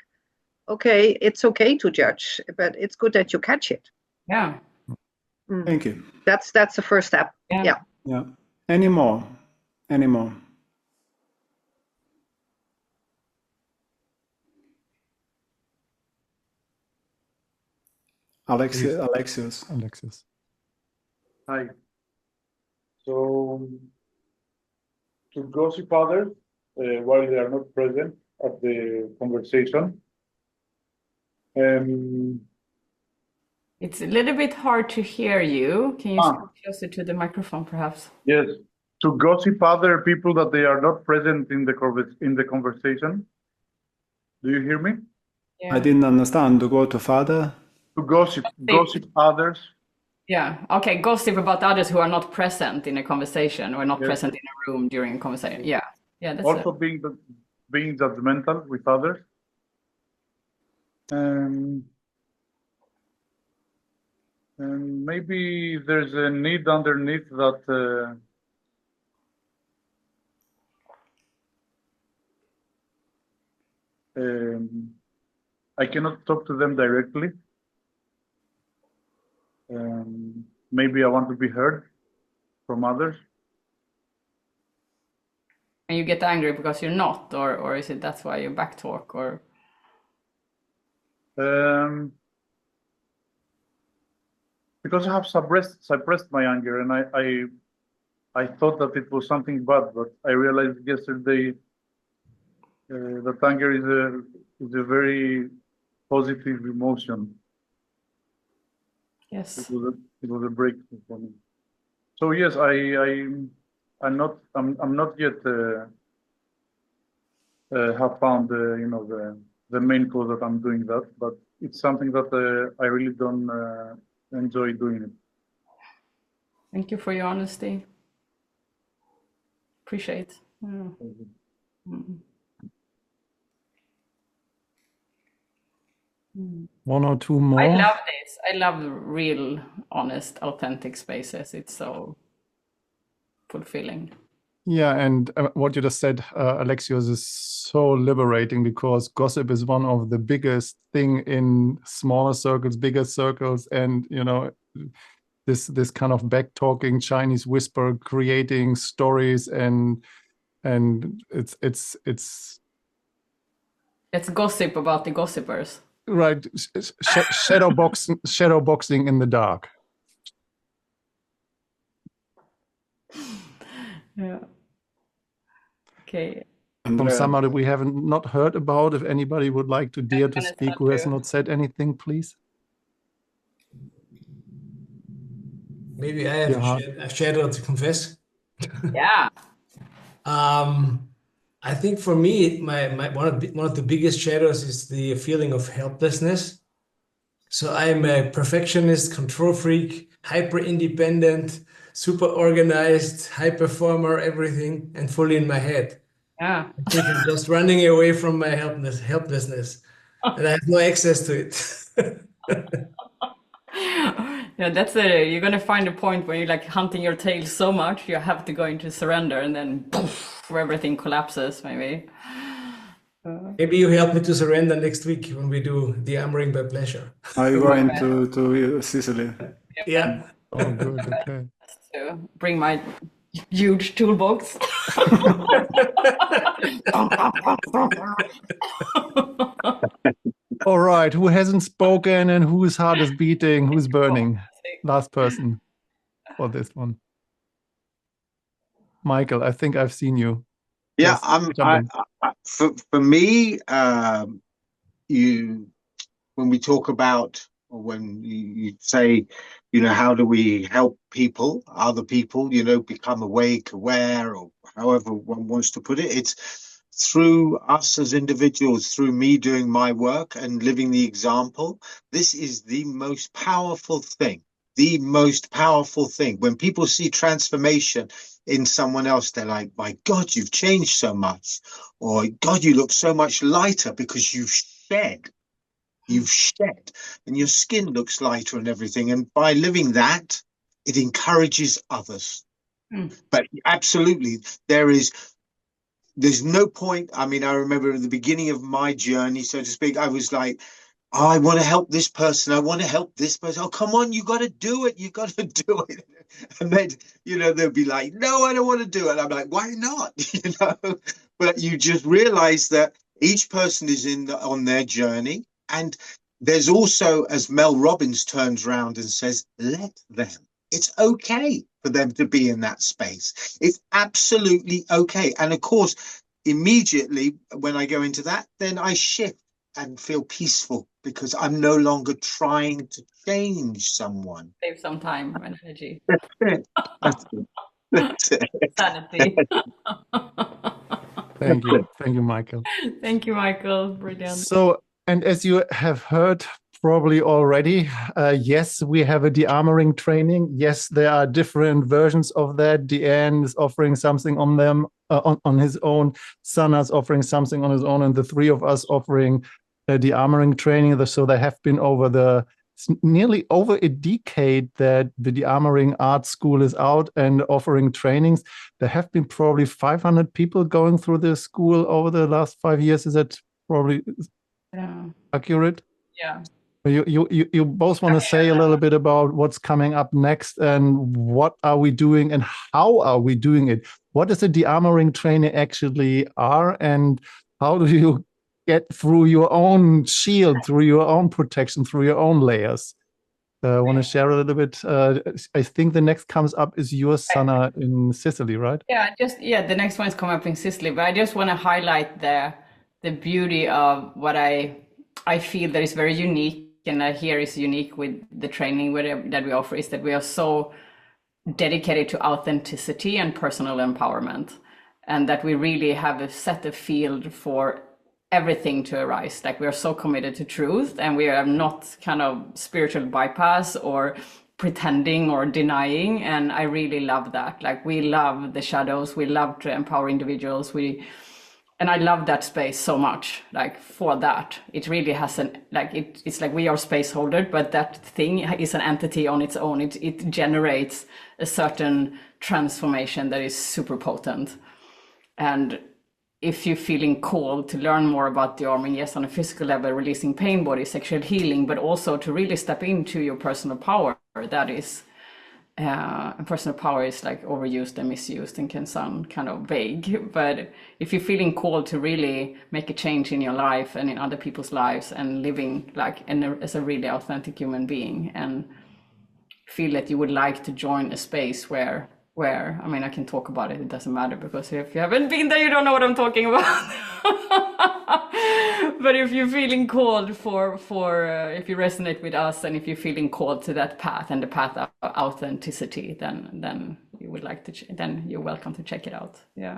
okay, it's okay to judge, but it's good that you catch it. Yeah. Thank you. That's the first step. Yeah. Yeah. Any more? Any more? Alexios. Hi. So, to gossip others while they are not present at the conversation. It's a little bit hard to hear you. Can you speak closer to the microphone, perhaps? Yes. To gossip other people that they are not present in the conversation. Do you hear me? I didn't understand. To go to father? To gossip others. Yeah. Okay. Gossip about others who are not present in a conversation or not present in a room during a conversation. Yeah. Yeah. That's also being judgmental with others. And maybe there's a need underneath that I cannot talk to them directly. Maybe I want to be heard from others. And you get angry because you're not, or is it that's why you backtalk, or? Because I have suppressed my anger, and I thought that it was something bad, but I realized yesterday that anger is a very positive emotion. Yes. It was a breakthrough for me. So yes, I'm not yet have found the main cause that I'm doing that, but it's something that I really don't enjoy doing it. Thank you for your honesty. Appreciate. One or two more. I love this. I love real, honest, authentic spaces. It's so fulfilling. Yeah, and what you just said, Alexios, is so liberating, because gossip is one of the biggest thing in smaller circles, bigger circles, and this kind of back talking Chinese whisper, creating stories, and it's gossip about the gossipers. Right, shadow boxing in the dark. Yeah. Okay. From somebody we haven't not heard about. If anybody would like to dare to speak who has not said anything, please. Maybe I have a shadow to confess. Yeah. I think for me, one of the biggest shadows is the feeling of helplessness. So I'm a perfectionist, control freak, hyper independent, super organized, high performer, everything, and fully in my head. Yeah. I think I'm just running away from my helplessness, and I have no access to it. Yeah, you're gonna find a point where you're like hunting your tail so much you have to go into surrender, and then poof, where everything collapses, maybe. Maybe you help me to surrender next week when we do Dearmouring by pleasure. Are you going to Sicily? Yeah. Oh, good. Okay. To bring my huge toolbox. All right, who hasn't spoken and whose heart is beating, who's burning? Last person for this one. Michael, I think I've seen you. Yeah, Yes, for me, when we talk about or when you say, how do we help people, other people, become awake, aware, or however one wants to put it, it's through us as individuals, through me doing my work and living the example. This is the most powerful thing. The most powerful thing. When people see transformation in someone else, they're like, my God, you've changed so much. Or, God, you look so much lighter because you've shed, and your skin looks lighter and everything. And by living that, it encourages others. But absolutely, there's no point. I mean, I remember at the beginning of my journey, so to speak, I was like, oh, I want to help this person. I want to help this person. Oh, come on, you got to do it. You got to do it. And then, they'll be like, no, I don't want to do it. I'm like, why not? But you just realize that each person is on their journey. And there's also, as Mel Robbins turns around and says, let them. It's okay for them to be in that space. It's absolutely okay. And of course, immediately when I go into that, then I shift and feel peaceful because I'm no longer trying to change someone. Save some time and energy. That's it. That's it. Sanity. Thank you. Thank you, Michael. Thank you, Michael. Brilliant. So, and as you have heard probably already, yes, we have a dearmoring training. Yes, there are different versions of that. Deanne is offering something on them on his own. Sana's offering something on his own, and the three of us offering a dearmoring training. So there have been nearly over a decade that the Dearmouring Art School is out and offering trainings. There have been probably 500 people going through the school over the last 5 years. Is that probably accurate? Yeah. You both want to say a little bit about what's coming up next and what are we doing and how are we doing it? What does a dearmoring training actually are, and how do you get through your own shield, through your own protection, through your own layers? I want to share a little bit. I think the next comes up is your Sana in Sicily, right? Yeah, the next one is coming up in Sicily, but I just want to highlight the beauty of what I feel that is very unique, and I hear is unique with the training that we offer, is that we are so dedicated to authenticity and personal empowerment, and that we really have set a field for everything to arise. Like, we are so committed to truth, and we are not kind of spiritual bypass or pretending or denying. And I really love that. Like, we love the shadows, we love to empower individuals, and I love that space so much. Like, for that, it really has it's like we are space holder, but that thing is an entity on its own. It generates a certain transformation that is super potent. And if you're feeling called to learn more about dearmoring, yes, on a physical level, releasing pain, body, sexual healing, but also to really step into your personal power, that is, personal power is like overused and misused and can sound kind of vague. But if you're feeling called to really make a change in your life and in other people's lives, and living as a really authentic human being, and feel that you would like to join a space where I mean, I can talk about it, it doesn't matter, because if you haven't been there, you don't know what I'm talking about. But if you're feeling called if you resonate with us, and if you're feeling called to that path, and the path of authenticity, then you would like to, then you're welcome to check it out. Yeah.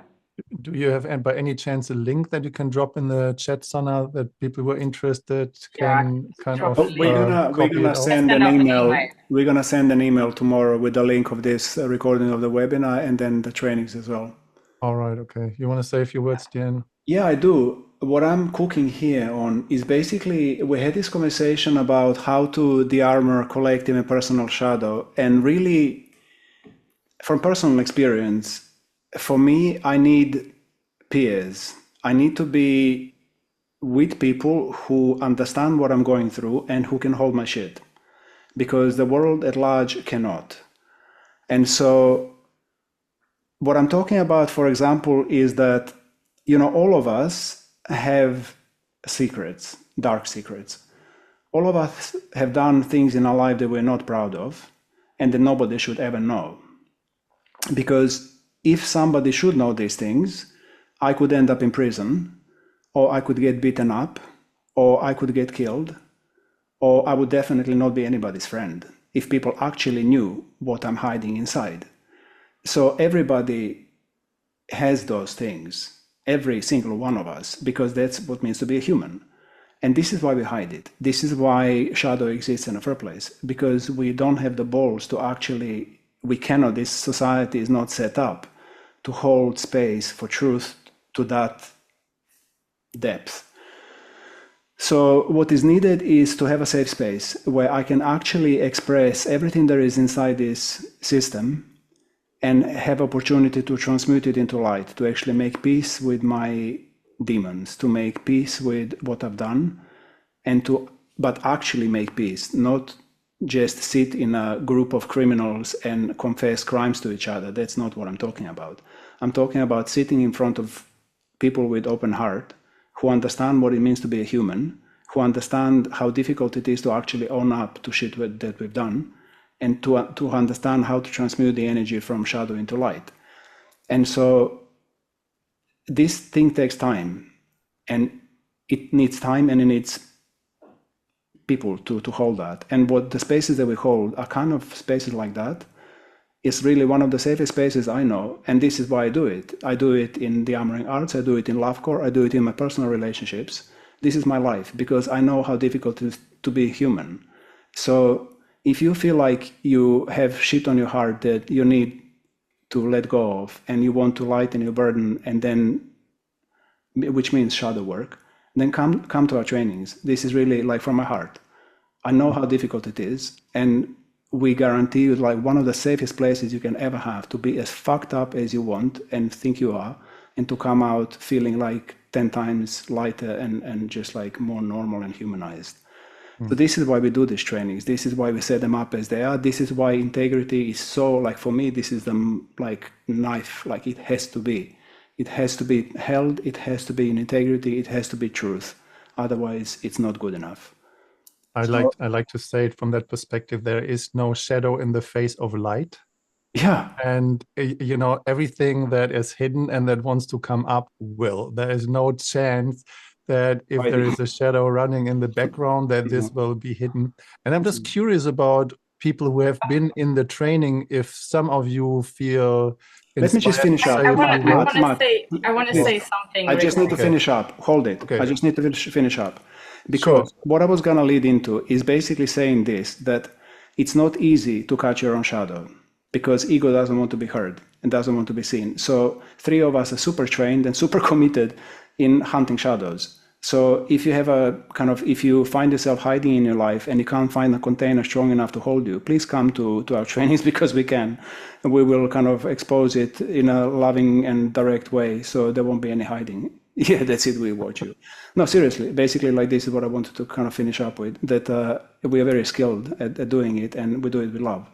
Do you have, and by any chance, a link that you can drop in the chat, Sana, that people who are interested can kind of we're gonna send an email. We're gonna send an email tomorrow with the link of this recording of the webinar, and then the trainings as well. All right. Okay. You want to say a few words, Jan? Yeah, I do. What I'm cooking here on is basically, we had this conversation about how to dearmor collective and personal shadow, and really, from personal experience, for me, I need peers. I need to be with people who understand what I'm going through and who can hold my shit, because the world at large cannot. And so what I'm talking about, for example, is that, all of us have secrets, dark secrets. All of us have done things in our life that we're not proud of, and that nobody should ever know. Because if somebody should know these things, I could end up in prison, or I could get beaten up, or I could get killed, or I would definitely not be anybody's friend if people actually knew what I'm hiding inside. So everybody has those things, every single one of us, because that's what it means to be a human. And this is why we hide it. This is why shadow exists in the first place, because we don't have the balls to actually, we cannot, this society is not set up to hold space for truth to that depth. So what is needed is to have a safe space where I can actually express everything there is inside this system and have opportunity to transmute it into light, to actually make peace with my demons, to make peace with what I've done, and to, but actually make peace, not just sit in a group of criminals and confess crimes to each other. That's not what I'm talking about. I'm talking about sitting in front of people with open heart, who understand what it means to be a human, who understand how difficult it is to actually own up to shit that we've done, and to understand how to transmute the energy from shadow into light. And so this thing takes time, and it needs time, and it needs people to hold that. And what the spaces that we hold are kind of spaces like that. It's really one of the safest spaces I know, and this is why I do it. I do it in Dearmouring Arts, I do it in Lovecore, I do it in my personal relationships. This is my life, because I know how difficult it is to be human. So if you feel like you have shit on your heart that you need to let go of, and you want to lighten your burden, and then, which means shadow work, then come to our trainings. This is really like from my heart. I know how difficult it is, and we guarantee you like one of the safest places you can ever have to be as fucked up as you want and think you are, and to come out feeling like 10 times lighter and just like more normal and humanized. So this is why we do these trainings. This is why we set them up as they are. This is why integrity is so, like, for me, this is the like knife, like it has to be. It has to be held, it has to be in integrity, it has to be truth. Otherwise, it's not good enough. I like to say it from that perspective. There is no shadow in the face of light. Yeah. And you know, everything that is hidden and that wants to come up will. There is no chance that if there is a shadow running in the background that this will be hidden. And I'm just curious about people who have been in the training, if some of you feel Let me just finish up. I want to say something. I just need to finish up. Hold it. Okay. I just need to finish up. Because what I was going to lead into is basically saying this, that it's not easy to catch your own shadow, because ego doesn't want to be heard and doesn't want to be seen. So 3 of us are super trained and super committed in hunting shadows. So if you have a kind of, if you find yourself hiding in your life and you can't find a container strong enough to hold you, please come to our trainings, because we can. And we will kind of expose it in a loving and direct way, so there won't be any hiding. Yeah, that's it, we watch you. No, seriously, basically, like, this is what I wanted to kind of finish up with, that we are very skilled at doing it, and we do it with love.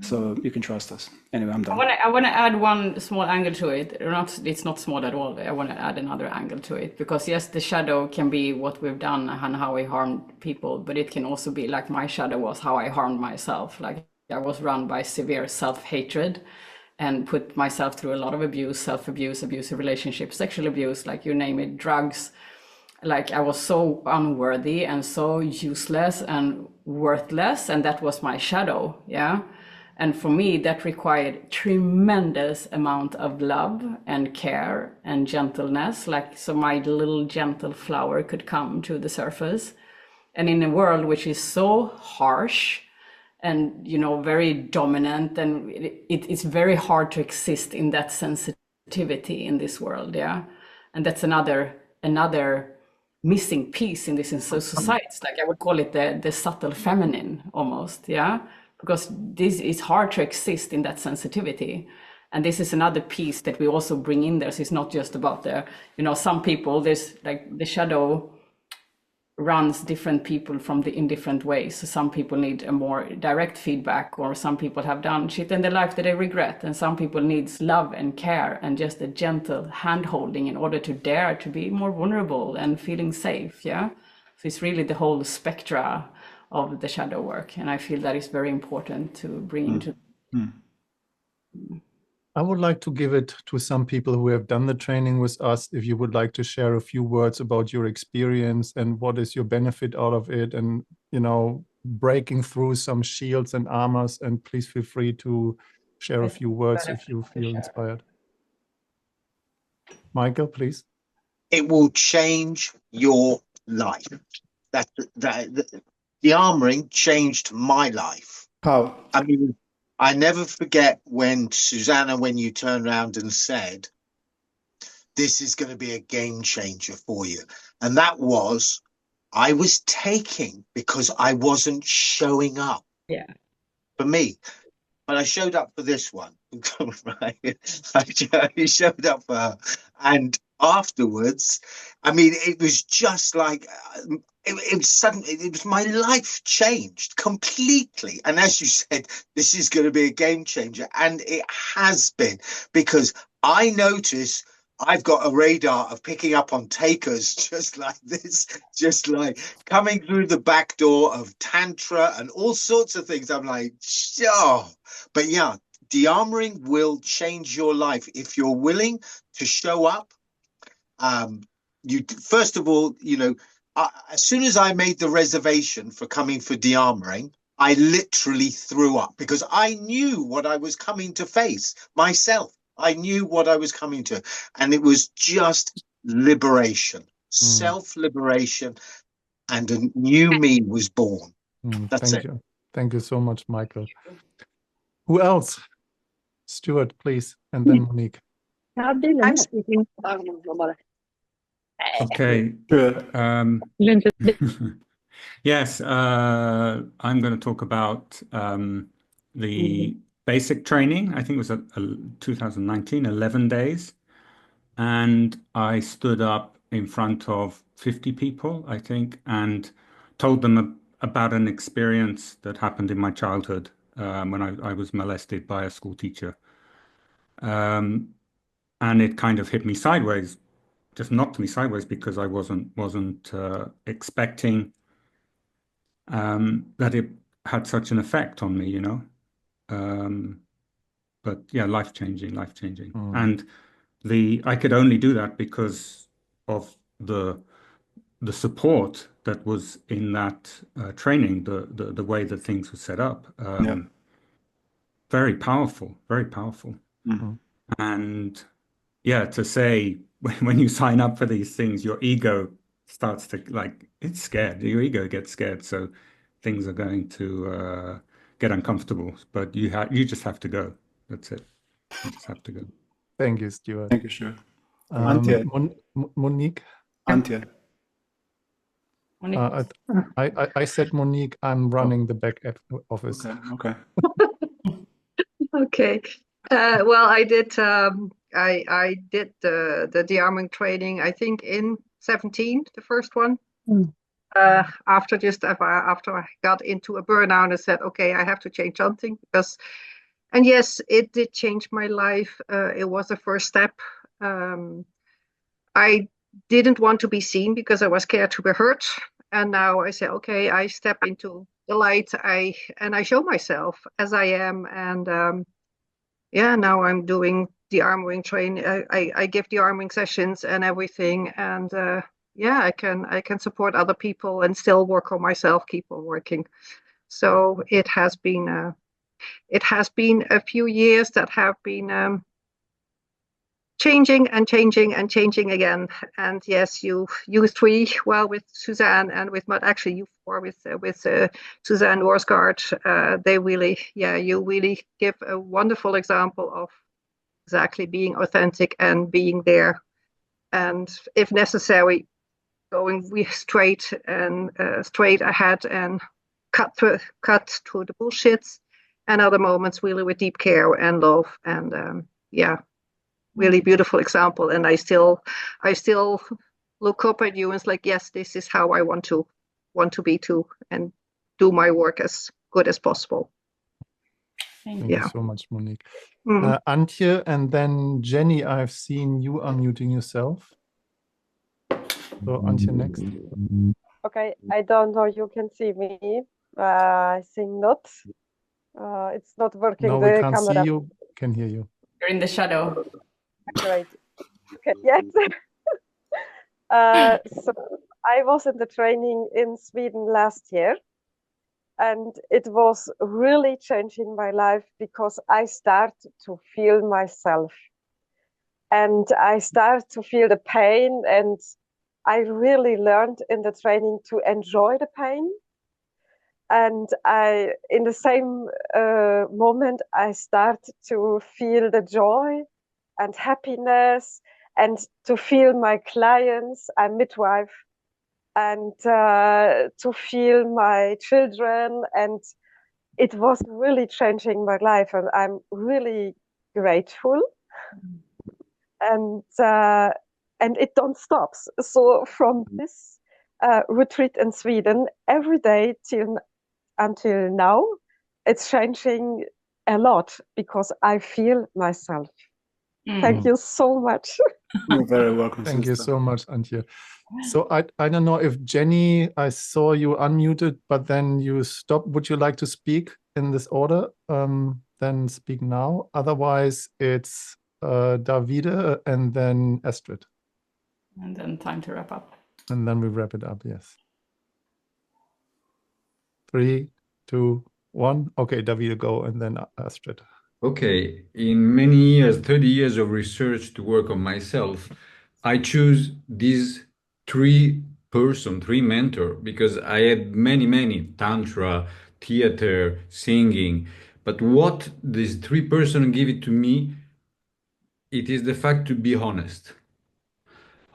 So you can trust us. Anyway, I'm done. I want to add one small angle to it. It's not small at all. I want to add another angle to it, because yes, the shadow can be what we've done and how we harmed people, but it can also be like my shadow was how I harmed myself. Like I was run by severe self-hatred and put myself through a lot of abuse, self-abuse, abusive relationships, sexual abuse, like you name it, drugs. Like I was so unworthy and so useless and worthless, and that was my shadow. Yeah. And for me, that required tremendous amount of love and care and gentleness, like so my little gentle flower could come to the surface. And in a world which is so harsh and, you know, very dominant, and it's very hard to exist in that sensitivity in this world. Yeah. And that's another missing piece in this society. Like I would call it the subtle feminine almost. Yeah. Because this is hard to exist in that sensitivity. And this is another piece that we also bring in there. So it's not just about the, you know, some people, there's like the shadow runs different people in different ways. So some people need a more direct feedback, or some people have done shit in their life that they regret. And some people needs love and care and just a gentle hand holding in order to dare to be more vulnerable and feeling safe. Yeah. So it's really the whole spectra of the shadow work, and I feel that is very important to bring into. I would like to give it to some people who have done the training with us. If you would like to share a few words about your experience and what is your benefit out of it, and you know, breaking through some shields and armors, and please feel free to share a few words if you feel inspired. Michael, please. It will change your life. Dearmouring changed my life. How? I mean, I never forget when Susanna, when you turned around and said, this is going to be a game changer for you. And that was, I was taking because I wasn't showing up. Yeah. For me. But I showed up for this one. Right? I showed up for her. And afterwards, I mean, it was just like, it was suddenly, it was my life changed completely. And as you said, this is going to be a game changer. And it has been, because I notice I've got a radar of picking up on takers just like this, just like coming through the back door of Tantra and all sorts of things. I'm like, oh, but yeah, Dearmouring will change your life if you're willing to show up. You first of all, you know, as soon as I made the reservation for coming for Dearmouring, I literally threw up because I knew what I was coming to face myself. I knew what I was coming to, and it was just liberation, self-liberation, and a new me was born. That's Thank it. you. Thank you so much, Michael. Who else? Stuart, please, and then Monique. I'm speaking. Okay. Yes, I'm going to talk about the basic training. I think it was 2019, 11 days. And I stood up in front of 50 people, I think, and told them about an experience that happened in my childhood when I was molested by a school teacher. And it kind of hit me sideways, just knocked me sideways because I wasn't expecting that it had such an effect on me, you know. But yeah, life-changing. And I could only do that because of the support that was in that training, the way that things were set up. Very powerful, very powerful. And yeah, to say when you sign up for these things, your ego starts to it's scared. Your ego gets scared, so things are going to get uncomfortable. But you just have to go. That's it. You just have to go. Thank you, Stuart. Thank you, Stuart. Antje. Monique. Antje. I said Monique. I'm running the back office. Okay. Okay. Well, I did. I did the Dearmouring training. I think in 17, the first one. After I got into a burnout and said, okay, I have to change something because, and yes, it did change my life. It was the first step. I didn't want to be seen because I was scared to be hurt. And now I say, okay, I step into the light. I show myself as I am. And yeah, now I'm doing the Dearmouring training. I give the Dearmouring sessions and everything. And yeah, I can support other people and still work on myself, keep on working. So it has been a few years that have been changing and changing and changing again. And yes, you three, well, with Suzanne and with actually you four with Suzanne Worsgaard, they really, yeah, you really give a wonderful example of exactly being authentic and being there, and if necessary, going straight ahead and cut through the bullshits, and other moments really with deep care and love, and yeah, really beautiful example. And I still look up at you and it's like, yes, this is how I want to be too, and do my work as good as possible. Thank you so much, Monique. Antje, and then Jenny, I've seen you unmuting yourself. So Antje next. Okay, I don't know, you can see me. I think not. It's not working. No, the we can't camera. see you, can hear you. You're in the shadow. Great. Okay, yes. So I was in the training in Sweden last year, And it was really changing my life because I start to feel myself and I start to feel the pain, and I really learned in the training to enjoy the pain. And in the same moment, I start to feel the joy and happiness, and to feel my clients, I'm midwife, and to feel my children. And it was really changing my life, and I'm really grateful. And it don't stop. So from this retreat in Sweden, every day until now, it's changing a lot because I feel myself. Thank you so much. You're very welcome, Thank you sister. so much, Antje. So I don't know if Jenny, I saw you unmuted, but then you stopped. Would you like to speak in this order? Then speak now. Otherwise, it's Davide and then Astrid. And then time to wrap up. And then we wrap it up, yes. 3, 2, 1. Okay, Davide, go, and then Astrid. Okay, in many years, 30 years of research to work on myself, I choose these three mentor, because I had many tantra, theater, singing. But what these three person give it to me, it is the fact to be honest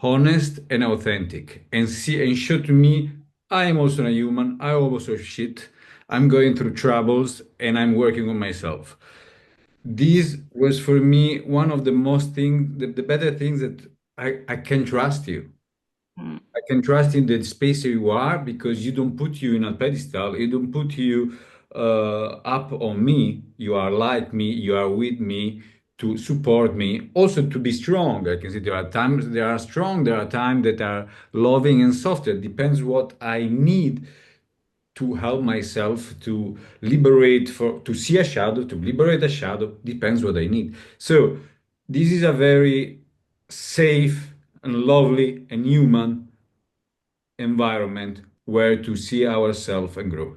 and authentic, and see and show to me I am also a human, I also shit, I'm going through troubles, and I'm working on myself. This was for me one of the most things, the better things, that I can trust you. I can trust in the space you are, because you don't put you in a pedestal, you don't put you up on me. You are like me, you are with me to support me, also to be strong. I can say there are times they are strong, there are times that are loving and soft. It depends what I need to help myself to to see a shadow, to liberate a shadow, depends what I need. So this is a very safe and lovely and human environment where to see ourselves and grow.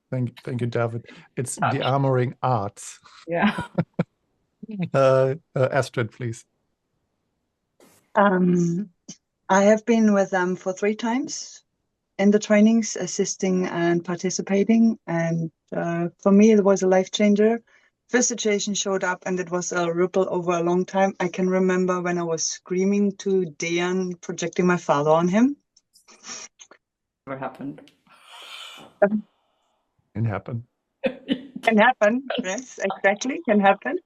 Thank you, David. It's Dearmouring Arts. Yeah. Astrid, please. I have been with them for 3 times in the trainings, assisting and participating. And for me, it was a life changer. First situation showed up and it was a ripple over a long time. I can remember when I was screaming to Dejan, projecting my father on him. What happened? Can happen. Can happen. Yes, exactly. Can happen.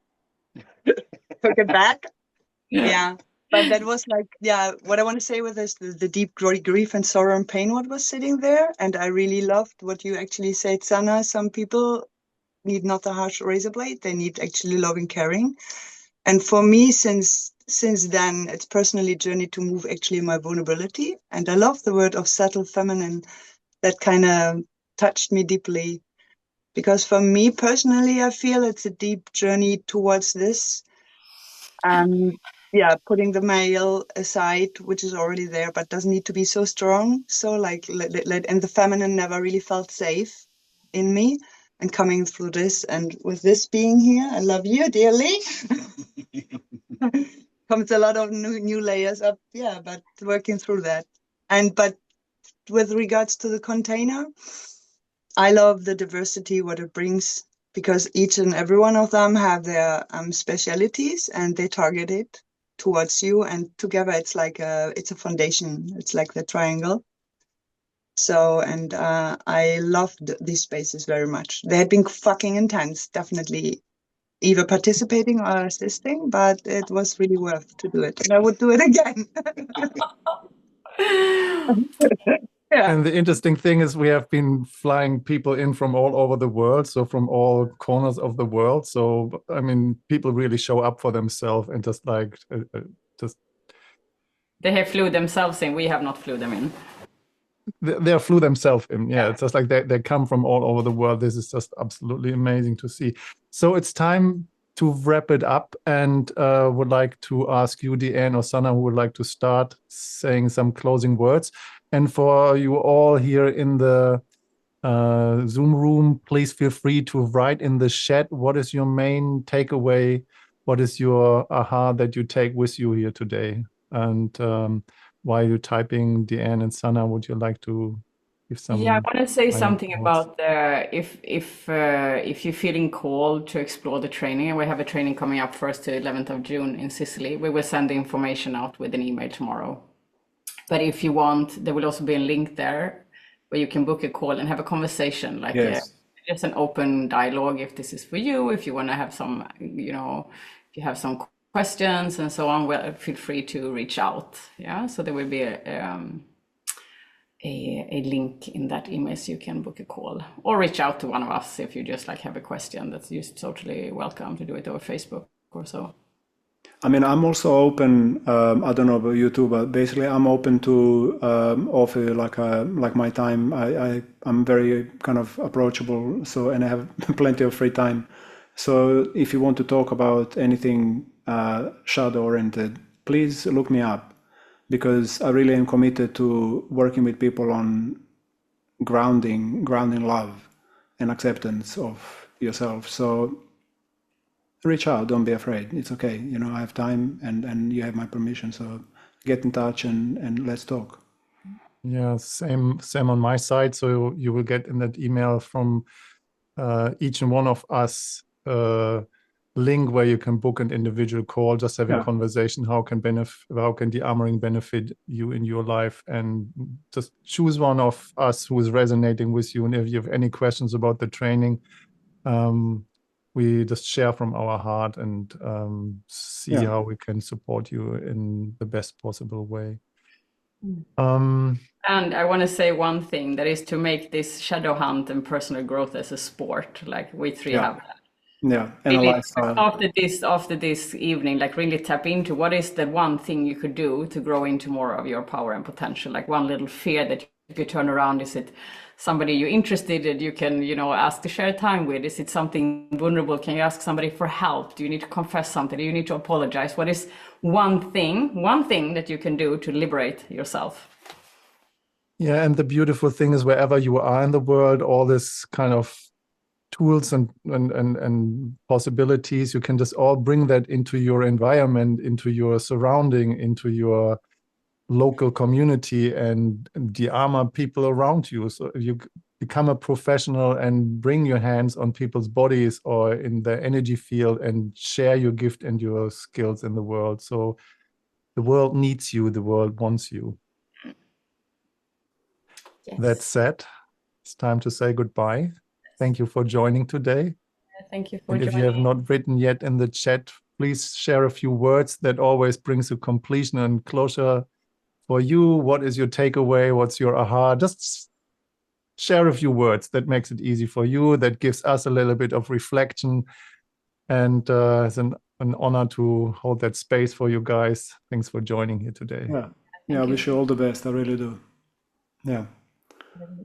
Took it back. Yeah. But that was like, yeah, what I want to say with this, the deep grief and sorrow and pain, what was sitting there. And I really loved what you actually said, Sana. Some people need not a harsh razor blade. They need actually loving, caring. And for me, since then, it's personally journey to move actually my vulnerability. And I love the word of subtle feminine. That kind of touched me deeply. Because for me personally, I feel it's a deep journey towards this. Yeah, putting the male aside, which is already there, but doesn't need to be so strong. So like, and the feminine never really felt safe in me. And coming through this, and with this being here, I love you dearly. Comes a lot of new layers up, yeah, but working through that. But with regards to the container, I love the diversity, what it brings, because each and every one of them have their specialities, and they target it towards you, and together it's like it's a foundation. It's like the triangle. So, and I loved these spaces very much. They had been fucking intense, definitely, either participating or assisting, but it was really worth to do it, and I would do it again. Yeah. And the interesting thing is we have been flying people in from all over the world, so from all corners of the world. So, I mean, people really show up for themselves and just like, just... They have flew themselves in, we have not flew them in. They flew themselves in, yeah. It's just like they come from all over the world. This is just absolutely amazing to see. So it's time to wrap it up, and would like to ask you, Deanne or Sana, who would like to start saying some closing words. And for you all here in the Zoom room, please feel free to write in the chat. What is your main takeaway? What is your aha that you take with you here today? And while you're typing, Deanne and Sana, would you like to give some? Yeah, I want to say final something thoughts? about if you're feeling called to explore the training, and we have a training coming up 1st to 11th of June in Sicily. We will send the information out with an email tomorrow. But if you want, there will also be a link there where you can book a call and have a conversation, like Yes. just an open dialogue. If this is for you, if you want to have some, if you have some questions and so on, well, feel free to reach out. Yeah, so there will be a link in that email so you can book a call or reach out to one of us if you just have a question. That's just totally welcome to do it over Facebook or so. I mean, I'm also open. I don't know about you too, but basically, I'm open to offer like my time. I'm very kind of approachable, and I have plenty of free time. So if you want to talk about anything shadow oriented, please look me up, because I really am committed to working with people on grounding love and acceptance of yourself. So reach out, don't be afraid. It's okay. I have time and you have my permission. So get in touch and let's talk. Yeah, same on my side. So you will get in that email from each and one of us link where you can book an individual call, just have a conversation. How can Dearmouring benefit you in your life, and just choose one of us who is resonating with you. And if you have any questions about the training, we just share from our heart and see how we can support you in the best possible way. And I want to say one thing, that is to make this shadow hunt and personal growth as a sport, like we three have that. Yeah, and really, a lifestyle. After this evening, really tap into what is the one thing you could do to grow into more of your power and potential. Like one little fear that if you turn around, is it somebody you're interested in, you can, ask to share time with? Is it something vulnerable? Can you ask somebody for help? Do you need to confess something? Do you need to apologize? What is one thing that you can do to liberate yourself? Yeah, and the beautiful thing is, wherever you are in the world, all this kind of tools and possibilities, you can just all bring that into your environment, into your surrounding, into your local community, and Dearmor people around you. So if you become a professional and bring your hands on people's bodies or in the energy field and share your gift and your skills in the world. So the world needs you, the world wants you. Yes. That said, it's time to say goodbye. Thank you for joining today. Thank you for joining. And if joining. you have not written yet in the chat, please share a few words. That always brings to completion and closure for you. What is your takeaway? What's your aha? Just share a few words. That makes it easy for you. That gives us a little bit of reflection. And it's an honor to hold that space for you guys. Thanks for joining here today. Yeah, I wish you all the best. I really do. Yeah.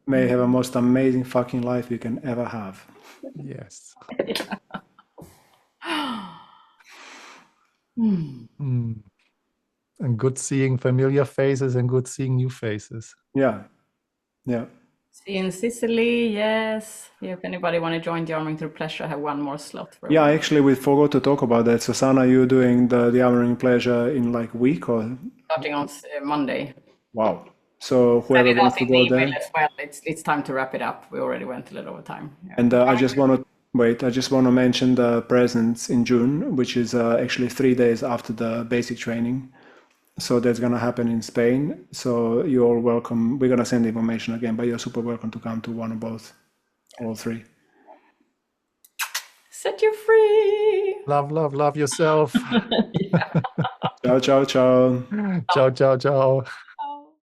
May you have a most amazing fucking life you can ever have. Yes. And good seeing familiar faces and good seeing new faces. Yeah. See you in Sicily, yes. If anybody want to join Dearmouring Through Pleasure, I have one more slot. For everyone. Actually, we forgot to talk about that. Susanna, you're doing the Dearmouring Pleasure in like a week or? Starting on Monday. Wow. So whoever wants to go there. As well. It's time to wrap it up. We already went a little over time. Yeah. And I just want to mention the presents in June, which is actually 3 days after the basic training. So that's going to happen in Spain. So you're all welcome. We're going to send information again, but you're super welcome to come to one or both, all three. Set you free. Love yourself. Ciao, ciao, ciao. Ciao, ciao, ciao.